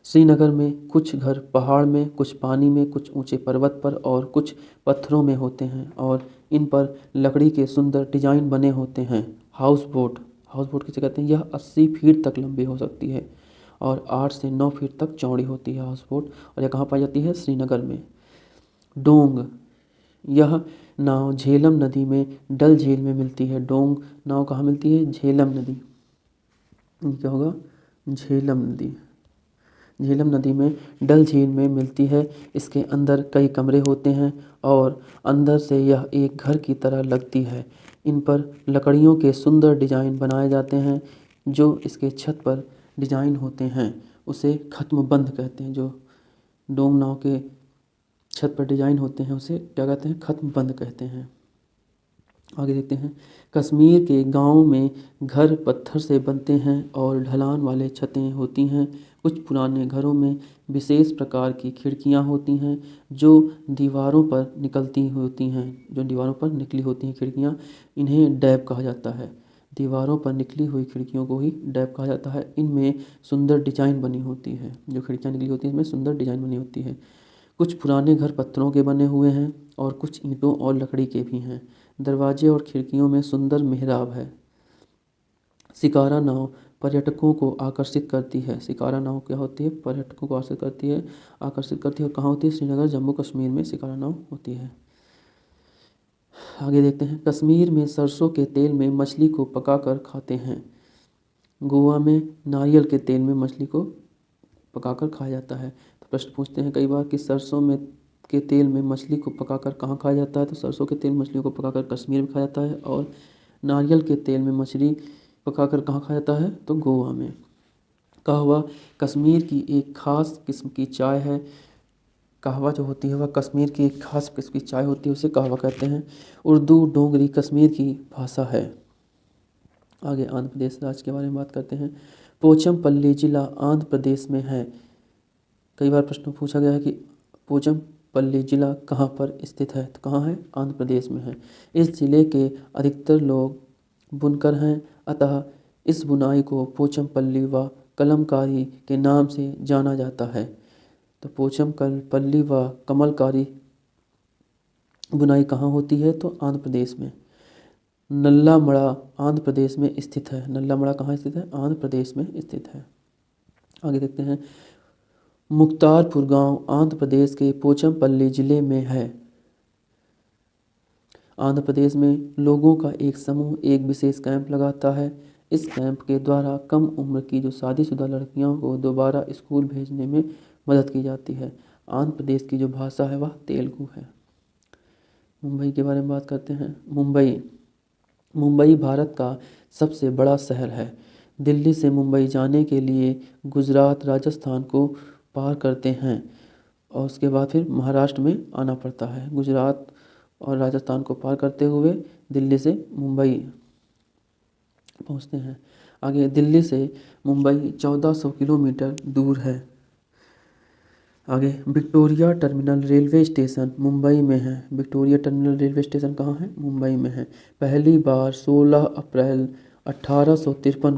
श्रीनगर में कुछ घर पहाड़ में, कुछ पानी में, कुछ ऊंचे पर्वत पर और कुछ पत्थरों में होते हैं और इन पर लकड़ी के सुंदर डिजाइन बने होते हैं। हाउस बोट किसे कहते हैं? यह 80 फीट तक लंबी हो सकती है और 8 से 9 फीट तक चौड़ी होती है हाउस बोट। और यह कहाँ पाई जाती है? श्रीनगर में। डोंग, यह नाव झेलम नदी में डल झील में मिलती है। डोंग नाव कहाँ मिलती है? झेलम नदी। क्या होगा? झेलम नदी में डल झील में मिलती है। इसके अंदर कई कमरे होते हैं और अंदर से यह एक घर की तरह लगती है। इन पर लकड़ियों के सुंदर डिजाइन बनाए जाते हैं। जो इसके छत पर डिजाइन होते हैं उसे खत्म बंद कहते हैं। जो डोंग नाव के छत पर डिजाइन होते हैं उसे क्या कहते हैं? खत्म बंद कहते हैं। आगे देखते हैं। कश्मीर के गांवों में घर पत्थर से बनते हैं और ढलान वाले छतें होती हैं। कुछ पुराने घरों में विशेष प्रकार की खिड़कियां होती हैं जो दीवारों पर निकली होती हैं खिड़कियां, इन्हें डैब कहा जाता है। दीवारों पर निकली हुई खिड़कियों को ही डैब कहा जाता है। इनमें सुंदर डिजाइन बनी होती है। जो खिड़कियां निकली होती हैं इनमें सुंदर डिजाइन बनी होती है। कुछ पुराने घर पत्थरों के बने हुए हैं और कुछ ईंटों और लकड़ी के भी हैं। दरवाजे और खिड़कियों में सुंदर मेहराब है। शिकारा नाव पर्यटकों को आकर्षित करती है। शिकारा नाव क्या होती है? पर्यटकों को आकर्षित करती है। और कहाँ होती है? श्रीनगर जम्मू कश्मीर में शिकारा नाव होती है। आगे देखते हैं, कश्मीर में सरसों के तेल में मछली को पकाकर खाते हैं। गोवा में नारियल के तेल में मछली को पकाकर खाया जाता है। तो प्रश्न पूछते हैं कई बार कि सरसों में के तेल में मछली को पकाकर कहाँ खाया जाता है? तो सरसों के तेल में मछलियों को पकाकर कश्मीर में खाया जाता है। और नारियल के तेल में मछली पकाकर कहाँ खाया जाता है? तो गोवा में। कहवा कश्मीर की एक खास किस्म की चाय है। कहवा जो होती है वह कश्मीर की एक खास किस्म की चाय होती है, उसे कहवा कहते हैं। उर्दू डोगरी कश्मीर की भाषा है। आगे आंध्र प्रदेश राज्य के बारे में बात करते हैं। पोचमपल्ली जिला आंध्र प्रदेश में है। कई बार प्रश्न पूछा गया है कि पोचमपल्ली जिला कहाँ पर स्थित है? तो कहाँ है? आंध्र प्रदेश में है। इस जिले के अधिकतर लोग बुनकर हैं, अतः इस बुनाई को पोचमपल्ली व कलमकारी के नाम से जाना जाता है। तो पोचमपल्ली व कमलकारी बुनाई कहाँ होती है? तो आंध्र प्रदेश में। नल्लामड़ा आंध्र प्रदेश में स्थित है। नल्लामड़ा कहाँ स्थित है? आंध्र प्रदेश में स्थित है। आगे देखते हैं, मुख्तारपुर गांव आंध्र प्रदेश के पोचमपल्ली जिले में है। आंध्र प्रदेश में लोगों का एक समूह एक विशेष कैंप लगाता है। इस कैंप के द्वारा कम उम्र की जो शादीशुदा लड़कियों को दोबारा स्कूल भेजने में मदद की जाती है। आंध्र प्रदेश की जो भाषा है वह तेलुगु है। मुंबई के बारे में बात करते हैं। मुंबई भारत का सबसे बड़ा शहर है। दिल्ली से मुंबई जाने के लिए गुजरात राजस्थान को पार करते हैं और उसके बाद फिर महाराष्ट्र में आना पड़ता है। गुजरात और राजस्थान को पार करते हुए दिल्ली से मुंबई पहुंचते हैं। आगे दिल्ली से मुंबई 1400 किलोमीटर दूर है। आगे Victoria terminal railway station Mumbai में है। विक्टोरिया टर्मिनल रेलवे स्टेशन कहाँ है? मुंबई में है। पहली बार 16 अप्रैल 1853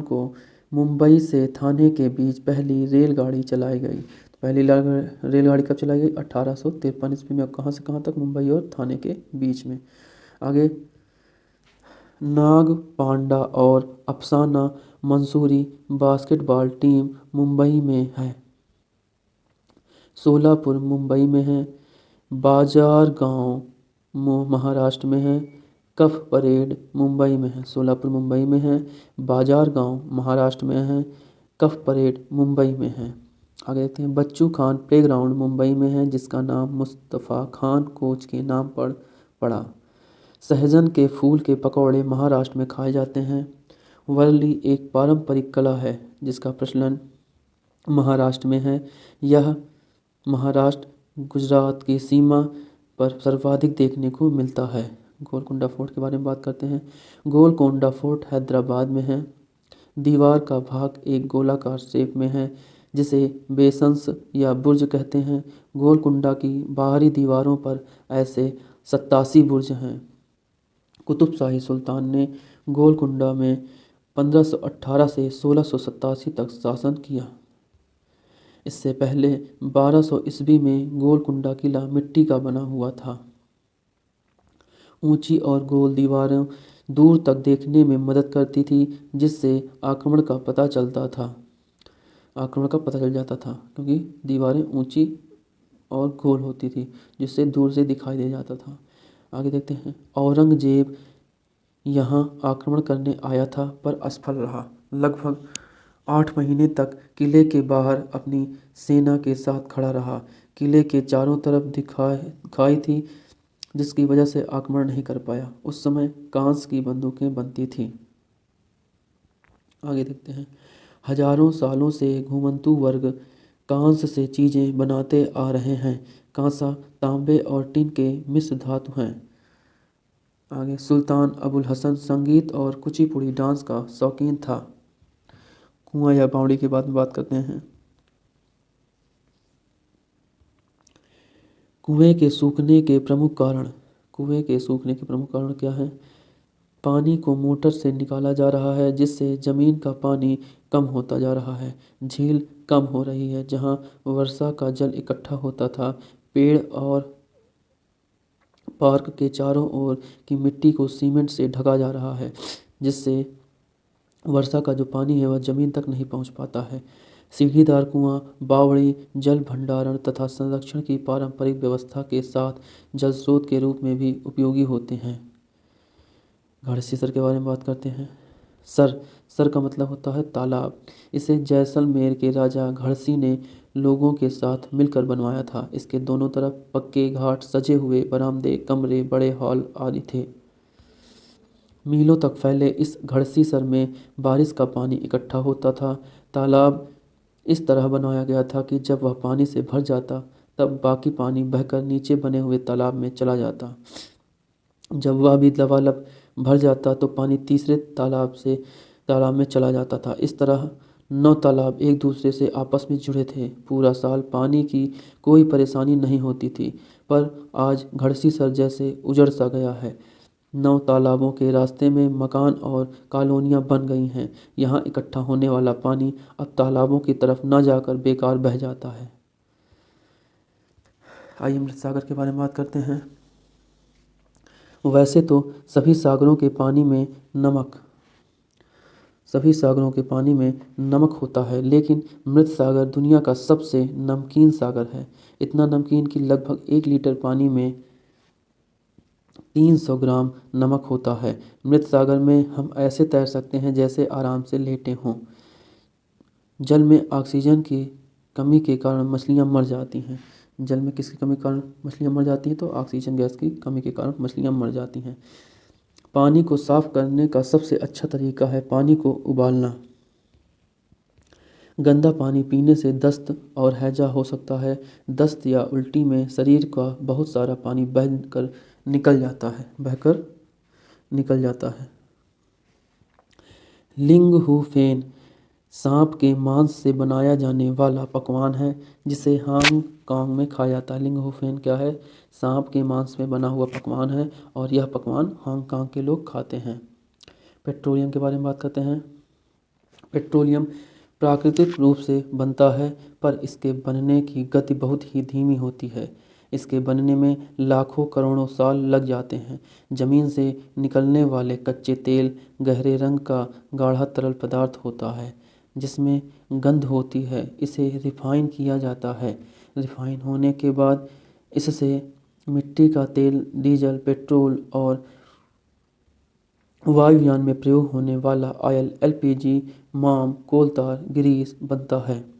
को मुंबई से थाने के बीच पहली रेलगाड़ी चलाई गई। तो पहली रेलगाड़ी कब चलाई गई? 1853 ईस्वी में। कहाँ से कहाँ तक? मुंबई और थाने के बीच में। आगे नाग पांडा और अफसाना मंसूरी बास्केटबॉल टीम मुंबई में है। सोलापुर मुंबई में है। बाजार गांव महाराष्ट्र में है। कफ परेड मुंबई में है। सोलापुर मुंबई में है। बाजार गांव महाराष्ट्र में है। कफ परेड मुंबई में है। आगे देखते हैं, बच्चू खान प्लेग्राउंड मुंबई में है जिसका नाम मुस्तफ़ा खान कोच के नाम पर पड़ा। सहजन के फूल के पकौड़े महाराष्ट्र में खाए जाते हैं। वर्ली एक पारंपरिक कला है जिसका प्रचलन महाराष्ट्र में है। यह महाराष्ट्र गुजरात की सीमा पर सर्वाधिक देखने को मिलता है। गोलकुंडा फोर्ट के बारे में बात करते हैं। गोलकोंडा फोर्ट हैदराबाद में है। दीवार का भाग एक गोलाकार शेप में है जिसे बेसंस या बुर्ज कहते हैं। गोलकुंडा की बाहरी दीवारों पर ऐसे 87 बुर्ज हैं। कुतुब शाही सुल्तान ने गोलकुंडा में 1518 से 1687 तक शासन किया। इससे पहले 1200 ईस्वी में गोलकुंडा किला मिट्टी का बना हुआ था। ऊंची और गोल दीवारें दूर तक देखने में मदद करती थी जिससे आक्रमण का पता चल जाता था क्योंकि दीवारें ऊंची और गोल होती थी जिससे दूर से दिखाई दे जाता था। आगे देखते हैं, औरंगजेब यहाँ आक्रमण करने आया था पर असफल रहा। लगभग 8 महीने तक किले के बाहर अपनी सेना के साथ खड़ा रहा। किले के चारों तरफ खाई थी जिसकी वजह से आक्रमण नहीं कर पाया। उस समय कांस की बंदूकें बनती थीं। आगे देखते हैं, हजारों सालों से घुमंतू वर्ग कांस से चीज़ें बनाते आ रहे हैं। कांसा तांबे और टिन के मिश्र धातु हैं। आगे सुल्तान अबुल हसन संगीत और कुचिपुड़ी डांस का शौकीन था। कुआं या बावड़ी के बारे में बात करते हैं। कुएं के सूखने के प्रमुख कारण क्या हैं? पानी को मोटर से निकाला जा रहा है जिससे ज़मीन का पानी कम होता जा रहा है। झील कम हो रही है जहां वर्षा का जल इकट्ठा होता था। पेड़ और पार्क के चारों ओर की मिट्टी को सीमेंट से ढका जा रहा है, जिससे वर्षा का जो पानी है वह जमीन तक नहीं पहुंच पाता है। सीढ़ीदार कुआं, बावड़ी जल भंडारण तथा संरक्षण की पारंपरिक व्यवस्था के साथ जल स्रोत के रूप में भी उपयोगी होते हैं। घड़सी सर के बारे में बात करते हैं। सर का मतलब होता है तालाब। इसे जैसलमेर के राजा घड़सी ने लोगों के साथ मिलकर बनवाया था। इसके दोनों तरफ पक्के घाट, सजे हुए बरामदे, कमरे, बड़े हॉल आदि थे। मीलों तक फैले इस घड़सी सर में बारिश का पानी इकट्ठा होता था। तालाब इस तरह बनाया गया था कि जब वह पानी से भर जाता तब बाकी पानी बहकर नीचे बने हुए तालाब में चला जाता। जब वह भी लबालब भर जाता तो पानी तीसरे तालाब में चला जाता था। इस तरह 9 तालाब एक दूसरे से आपस में जुड़े थे। पूरा साल पानी की कोई परेशानी नहीं होती थी, पर आज घड़सी सर जैसे उजड़ सा गया है। 9 तालाबों के रास्ते में मकान और कॉलोनियां बन गई हैं। यहाँ इकट्ठा होने वाला पानी अब तालाबों की तरफ न जाकर बेकार बह जाता है। आइए अमृत सागर के बारे में बात करते हैं। वैसे तो सभी सागरों के पानी में नमक होता है, लेकिन मृत सागर दुनिया का सबसे नमकीन सागर है। इतना नमकीन कि लगभग 1 लीटर पानी में 300 ग्राम नमक होता है। मृत सागर में हम ऐसे तैर सकते हैं जैसे आराम से लेटे हों। जल में ऑक्सीजन की कमी के कारण मछलियाँ मर जाती हैं। जल में किसकी कमी के कारण मछलियाँ मर जाती हैं? तो ऑक्सीजन गैस की कमी के कारण मछलियाँ मर जाती हैं। पानी को साफ करने का सबसे अच्छा तरीका है पानी को उबालना। गंदा पानी पीने से दस्त और हैजा हो सकता है। दस्त या उल्टी में शरीर का बहुत सारा पानी बहकर निकल जाता है। लिंगहुफेन सांप के मांस से बनाया जाने वाला पकवान है, जिसे हांगकांग में खाया जाता है। लिंगहुफेन क्या है? सांप के मांस में बना हुआ पकवान है और यह पकवान हांगकांग के लोग खाते हैं। पेट्रोलियम के बारे में बात करते हैं। पेट्रोलियम प्राकृतिक रूप से बनता है, पर इसके बनने की गति बहुत ही धीमी होती है। इसके बनने में लाखों करोड़ों साल लग जाते हैं। ज़मीन से निकलने वाले कच्चे तेल गहरे रंग का गाढ़ा तरल पदार्थ होता है, जिसमें गंध होती है। इसे रिफाइन किया जाता है। रिफाइन होने के बाद इससे मिट्टी का तेल, डीजल, पेट्रोल और वायुयान में प्रयोग होने वाला ऑयल, एलपीजी, माम, कोलतार, ग्रीस बनता है।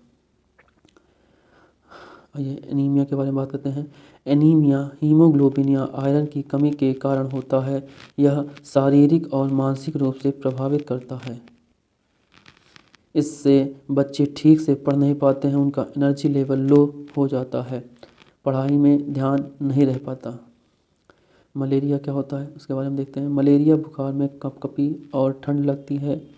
आइए एनीमिया के बारे में बात करते हैं। एनीमिया हीमोग्लोबिन या आयरन की कमी के कारण होता है। यह शारीरिक और मानसिक रूप से प्रभावित करता है। इससे बच्चे ठीक से पढ़ नहीं पाते हैं, उनका एनर्जी लेवल लो हो जाता है, पढ़ाई में ध्यान नहीं रह पाता। मलेरिया क्या होता है उसके बारे में देखते हैं। मलेरिया बुखार में कँपकँपी और ठंड लगती है।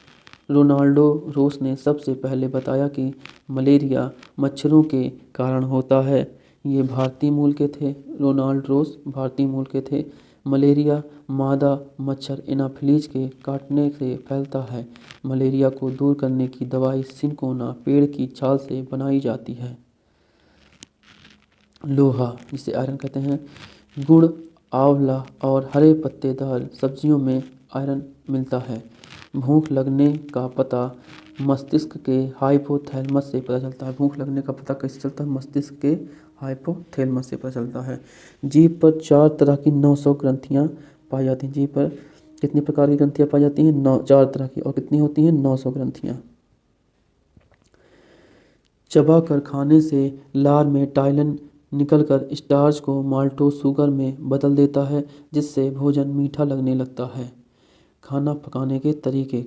रोनाल्डो रोस ने सबसे पहले बताया कि मलेरिया मच्छरों के कारण होता है। ये भारतीय मूल के थे। रोनाल्ड रोस भारतीय मूल के थे। मलेरिया मादा मच्छर एनाफिलीज के काटने से फैलता है। मलेरिया को दूर करने की दवाई सिनकोना पेड़ की छाल से बनाई जाती है। लोहा, जिसे आयरन कहते हैं। गुड़, आंवला और हरे पत्तेदार सब्जियों में आयरन मिलता है। भूख लगने का पता मस्तिष्क के हाइपोथैलेमस से पता चलता है। भूख लगने का पता कैसे चलता है? मस्तिष्क के हाइपोथैलेमस से पता चलता है। जीभ पर 4 तरह की 900 ग्रंथियाँ पाई जाती हैं। जीभ पर कितनी प्रकार की ग्रंथियाँ पाई जाती हैं? 4 तरह की। और कितनी होती हैं? 900 ग्रंथियाँ। चबा कर खाने से लार में टाइलिन निकलकर स्टार्च को माल्टोज शुगर में बदल देता है, जिससे भोजन मीठा लगने लगता है। खाना पकाने के तरीके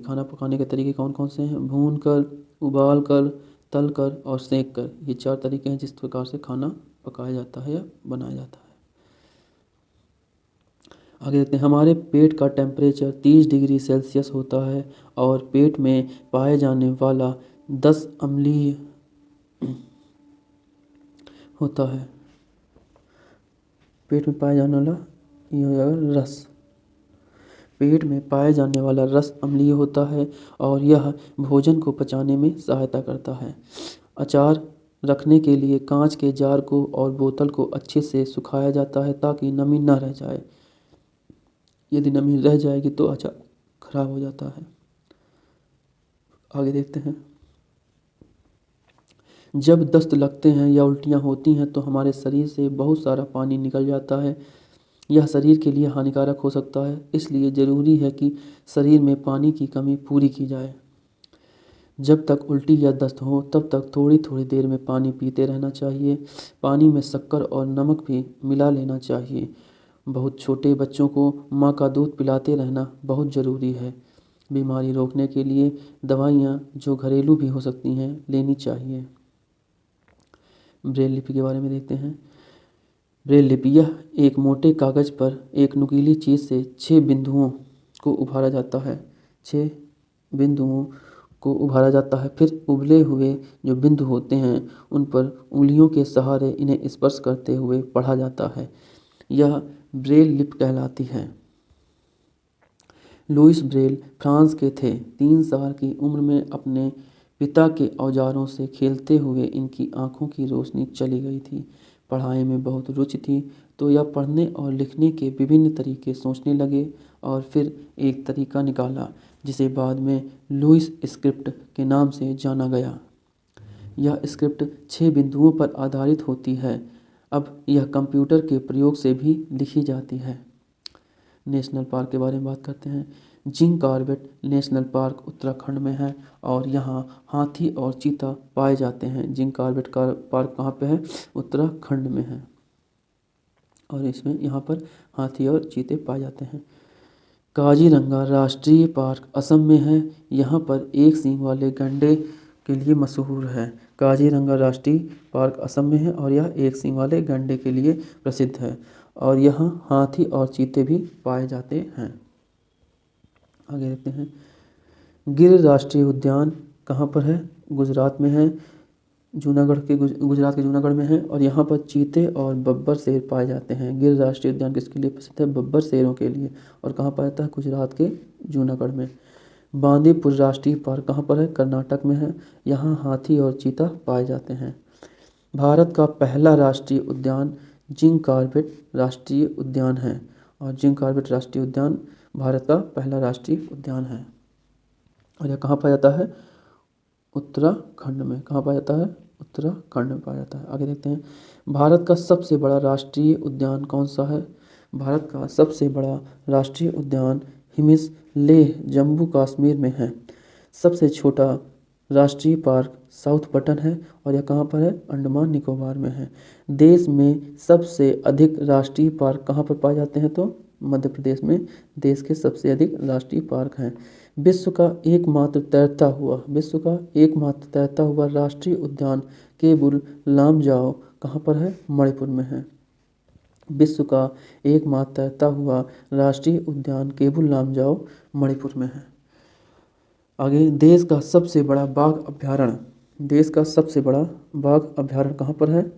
कौन कौन से हैं? भून कर, उबाल कर, तल कर और सेंक कर। ये 4 तरीके हैं जिस प्रकार से खाना पकाया जाता है या बनाया जाता है। आगे देखते हैं। हमारे पेट का टेम्परेचर 30 डिग्री सेल्सियस होता है और पेट में पाए जाने वाला 10 अम्लीय होता है। पेट में पाया जाने वाला ये हो जाएगा रस। पेट में पाए जाने वाला रस अम्लीय होता है और यह भोजन को पचाने में सहायता करता है। अचार रखने के लिए कांच के जार को और बोतल को अच्छे से सुखाया जाता है ताकि नमी न रह जाए। यदि नमी रह जाएगी तो अचार खराब हो जाता है। आगे देखते हैं। जब दस्त लगते हैं या उल्टियाँ होती हैं तो हमारे शरीर से बहुत सारा पानी निकल जाता है। यह शरीर के लिए हानिकारक हो सकता है, इसलिए ज़रूरी है कि शरीर में पानी की कमी पूरी की जाए। जब तक उल्टी या दस्त हो तब तक थोड़ी थोड़ी देर में पानी पीते रहना चाहिए। पानी में शक्कर और नमक भी मिला लेना चाहिए। बहुत छोटे बच्चों को माँ का दूध पिलाते रहना बहुत ज़रूरी है। बीमारी रोकने के लिए दवाइयाँ जो घरेलू भी हो सकती हैं लेनी चाहिए। ब्रेल लिपि के बारे में देखते हैं। ब्रेल लिपि यह एक मोटे कागज़ पर एक नुकीली चीज़ से 6 बिंदुओं को उभारा जाता है। 6 बिंदुओं को उभारा जाता है, फिर उबले हुए जो बिंदु होते हैं उन पर उंगलियों के सहारे इन्हें स्पर्श करते हुए पढ़ा जाता है। यह ब्रेल लिपि कहलाती है। लुईस ब्रेल फ्रांस के थे। 3 साल की उम्र में अपने पिता के औजारों से खेलते हुए इनकी आँखों की रोशनी चली गई थी। पढ़ाई में बहुत रुचि थी तो यह पढ़ने और लिखने के विभिन्न तरीके सोचने लगे और फिर एक तरीका निकाला जिसे बाद में लुईस स्क्रिप्ट के नाम से जाना गया। यह स्क्रिप्ट 6 बिंदुओं पर आधारित होती है। अब यह कंप्यूटर के प्रयोग से भी लिखी जाती है। नेशनल पार्क के बारे में बात करते हैं। Jim Corbett national park Uttarakhand में है और यहाँ हाथी और चीता पाए जाते हैं। जिम कॉर्बेट का पार्क कहाँ पे है? उत्तराखंड में है और इसमें यहाँ पर हाथी और चीते पाए जाते हैं। काजीरंगा राष्ट्रीय पार्क असम में है। यहाँ पर एक सींग वाले गैंडे के लिए मशहूर है। काजीरंगा राष्ट्रीय पार्क असम में है और यह एक सींग वाले गैंडे के लिए प्रसिद्ध है और यहाँ हाथी और चीते भी पाए जाते हैं। आगे देखते हैं। गिर राष्ट्रीय उद्यान कहाँ पर है? गुजरात में है। गुजरात के जूनागढ़ में है और यहाँ पर चीते और बब्बर शेर पाए जाते हैं। गिर राष्ट्रीय उद्यान किसके लिए प्रसिद्ध है? बब्बर शेरों के लिए। और कहाँ पाया जाता है? गुजरात के जूनागढ़ में। बांदीपुर राष्ट्रीय पार्क कहाँ पर है? कर्नाटक में है। यहाँ हाथी और चीता पाए जाते हैं। भारत का पहला राष्ट्रीय उद्यान जिम कॉर्बेट राष्ट्रीय उद्यान है और जिम कॉर्बेट राष्ट्रीय उद्यान भारत का पहला राष्ट्रीय उद्यान है और यह कहाँ पाया जाता है? उत्तराखंड में। कहाँ पाया जाता है? उत्तराखंड में पाया जाता है। आगे देखते हैं। भारत का सबसे बड़ा राष्ट्रीय उद्यान कौन सा है? भारत का सबसे बड़ा राष्ट्रीय उद्यान हिमिस लेह जम्मू कश्मीर में है। सबसे छोटा राष्ट्रीय पार्क साउथ बटन है और यह कहाँ पर है? अंडमान निकोबार में है। देश में सबसे अधिक राष्ट्रीय पार्क कहाँ पर पाए जाते हैं? तो मध्य प्रदेश में देश के सबसे अधिक राष्ट्रीय पार्क हैं। विश्व का एकमात्र तैरता हुआ राष्ट्रीय उद्यान केबुल लामजाओ कहाँ पर है? मणिपुर में है। विश्व का एकमात्र तैरता हुआ राष्ट्रीय उद्यान केबुल लामजाओ मणिपुर में है। आगे देश का सबसे बड़ा बाघ अभ्यारण्य कहाँ पर है?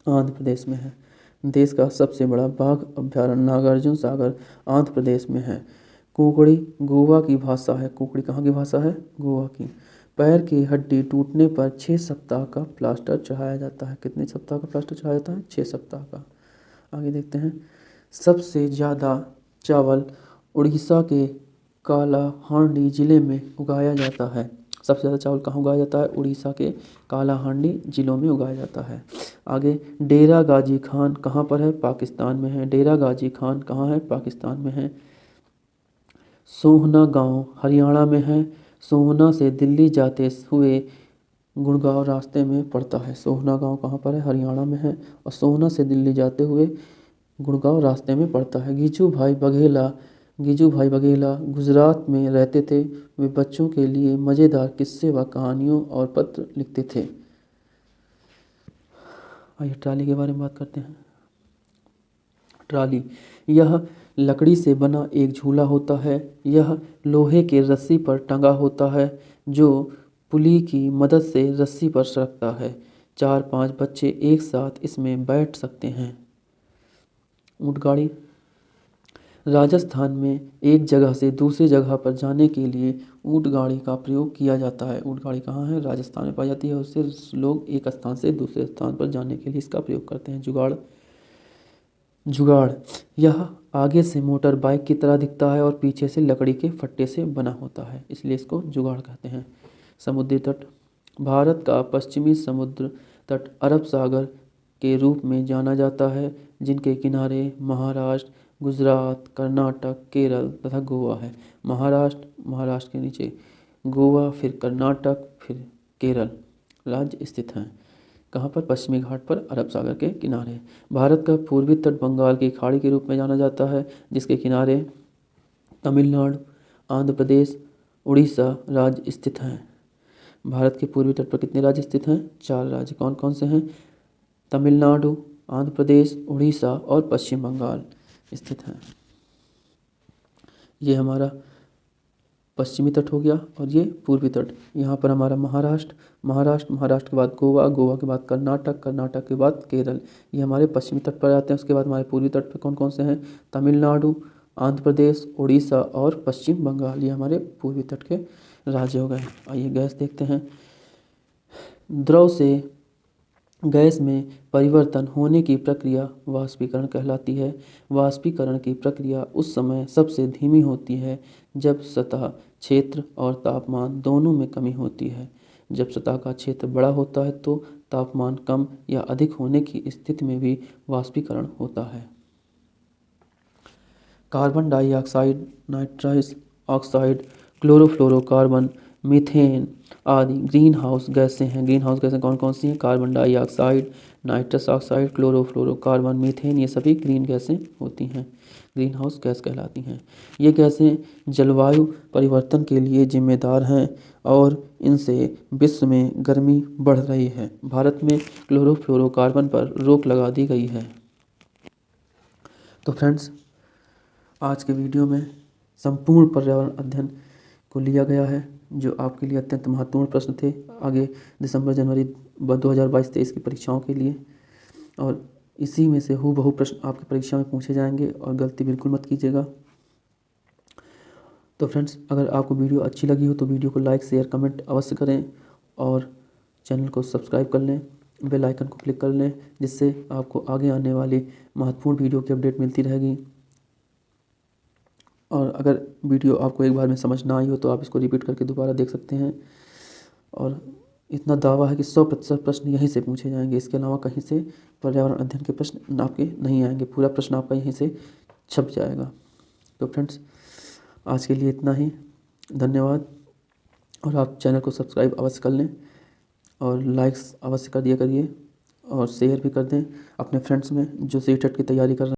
आंध्र प्रदेश में है। देश का सबसे बड़ा बाघ अभ्यारण्य नागार्जुन सागर आंध्र प्रदेश में है। कुकड़ी गोवा की भाषा है। कुकड़ी कहाँ की भाषा है? गोवा की। पैर की हड्डी टूटने पर 6 सप्ताह का प्लास्टर चढ़ाया जाता है। कितने सप्ताह का प्लास्टर चढ़ाया जाता है? 6 सप्ताह का। आगे देखते हैं। सबसे ज़्यादा चावल उड़ीसा के कालाहांडी जिले में उगाया जाता है। सबसे ज़्यादा चावल कहाँ उगाया जाता है? उड़ीसा के कालाहांडी जिलों में उगाया जाता है। आगे डेरा गाजी खान कहाँ पर है? पाकिस्तान में है। डेरा गाजी खान कहाँ है? पाकिस्तान में है। सोहना गांव हरियाणा में है। सोहना से दिल्ली जाते हुए गुड़गांव रास्ते में पड़ता है। सोहना गांव कहाँ पर है? हरियाणा में है और सोहना से दिल्ली जाते हुए गुड़गांव रास्ते में पड़ता है। गिजू भाई बघेला गुजरात में रहते थे। वे बच्चों के लिए मज़ेदार किस्से व कहानियों और पत्र लिखते थे। आइए ट्राली के बारे में बात करते हैं। ट्राली यह लकड़ी से बना एक झूला होता है। यह लोहे के रस्सी पर टंगा होता है जो पुली की मदद से रस्सी पर सरकता है। 4-5 बच्चे एक साथ इसमें बैठ सकते हैं। ऊँटगाड़ी राजस्थान में एक जगह से दूसरी जगह पर जाने के लिए ऊँट गाड़ी का प्रयोग किया जाता है। ऊँट गाड़ी कहाँ है? राजस्थान में पाई जाती है। उससे लोग एक स्थान से दूसरे स्थान पर जाने के लिए इसका प्रयोग करते हैं। जुगाड़। जुगाड़ यह आगे से मोटर बाइक की तरह दिखता है और पीछे से लकड़ी के फट्टे से बना होता है, इसलिए इसको जुगाड़ कहते हैं। समुद्री तट। भारत का पश्चिमी समुद्र तट अरब सागर के रूप में जाना जाता है, जिनके किनारे महाराष्ट्र, गुजरात, कर्नाटक, केरल तथा गोवा है। महाराष्ट्र के नीचे गोवा, फिर कर्नाटक, फिर केरल राज्य स्थित हैं। कहाँ पर? पश्चिमी घाट पर, अरब सागर के किनारे। भारत का पूर्वी तट बंगाल की खाड़ी के रूप में जाना जाता है, जिसके किनारे तमिलनाडु, आंध्र प्रदेश, उड़ीसा राज्य स्थित हैं। भारत के पूर्वी तट पर कितने राज्य स्थित हैं? 4 राज्य। कौन कौन से हैं? तमिलनाडु, आंध्र प्रदेश, उड़ीसा और पश्चिम बंगाल स्थित हैं। ये हमारा पश्चिमी तट हो गया और ये पूर्वी तट। यहाँ पर हमारा महाराष्ट्र के बाद गोवा के बाद कर्नाटक के बाद केरल, ये हमारे पश्चिमी तट पर आते हैं। उसके बाद हमारे पूर्वी तट पर कौन कौन से हैं? तमिलनाडु, आंध्र प्रदेश, उड़ीसा और पश्चिम बंगाल, ये हमारे पूर्वी तट के राज्य हो गए। आइए गैस देखते हैं। द्रव से गैस में परिवर्तन होने की प्रक्रिया वाष्पीकरण कहलाती है। वाष्पीकरण की प्रक्रिया उस समय सबसे धीमी होती है जब सतह क्षेत्र और तापमान दोनों में कमी होती है। जब सतह का क्षेत्र बड़ा होता है तो तापमान कम या अधिक होने की स्थिति में भी वाष्पीकरण होता है। Carbon dioxide, nitrous oxide, chlorofluorocarbon, methane आदि ग्रीन हाउस गैसें हैं। ग्रीन हाउस गैसें कौन कौन सी हैं? Carbon dioxide, nitrous oxide, chlorofluorocarbon, methane, ये सभी ग्रीन गैसें होती हैं, ग्रीन हाउस गैस कहलाती हैं। ये गैसें जलवायु परिवर्तन के लिए जिम्मेदार हैं और इनसे विश्व में गर्मी बढ़ रही है। भारत में क्लोरोफ्लोरोकार्बन पर रोक लगा दी गई है। तो फ्रेंड्स, आज के वीडियो में संपूर्ण पर्यावरण अध्ययन को लिया गया है, जो आपके लिए अत्यंत महत्वपूर्ण प्रश्न थे आगे दिसंबर जनवरी 2022-23 की परीक्षाओं के लिए, और इसी में से हूबहू प्रश्न आपकी परीक्षा में पूछे जाएंगे और गलती बिल्कुल मत कीजिएगा। तो फ्रेंड्स, अगर आपको वीडियो अच्छी लगी हो तो वीडियो को लाइक, शेयर, कमेंट अवश्य करें और चैनल को सब्सक्राइब कर लें, बेल आइकन को क्लिक कर लें, जिससे आपको आगे आने वाली महत्वपूर्ण वीडियो की अपडेट मिलती रहेगी। और अगर वीडियो आपको एक बार में समझ ना आई हो तो आप इसको रिपीट करके दोबारा देख सकते हैं। और इतना दावा है कि 100% प्रश्न यहीं से पूछे जाएंगे, इसके अलावा कहीं से पर्यावरण अध्ययन के प्रश्न आपके नहीं आएंगे, पूरा प्रश्न आपका यहीं से छप जाएगा। तो फ्रेंड्स, आज के लिए इतना ही, धन्यवाद। और आप चैनल को सब्सक्राइब अवश्य कर लें और लाइक्स अवश्य कर दिया करिए और शेयर भी कर दें अपने फ्रेंड्स में जो CTET की तैयारी कर रहे हैं।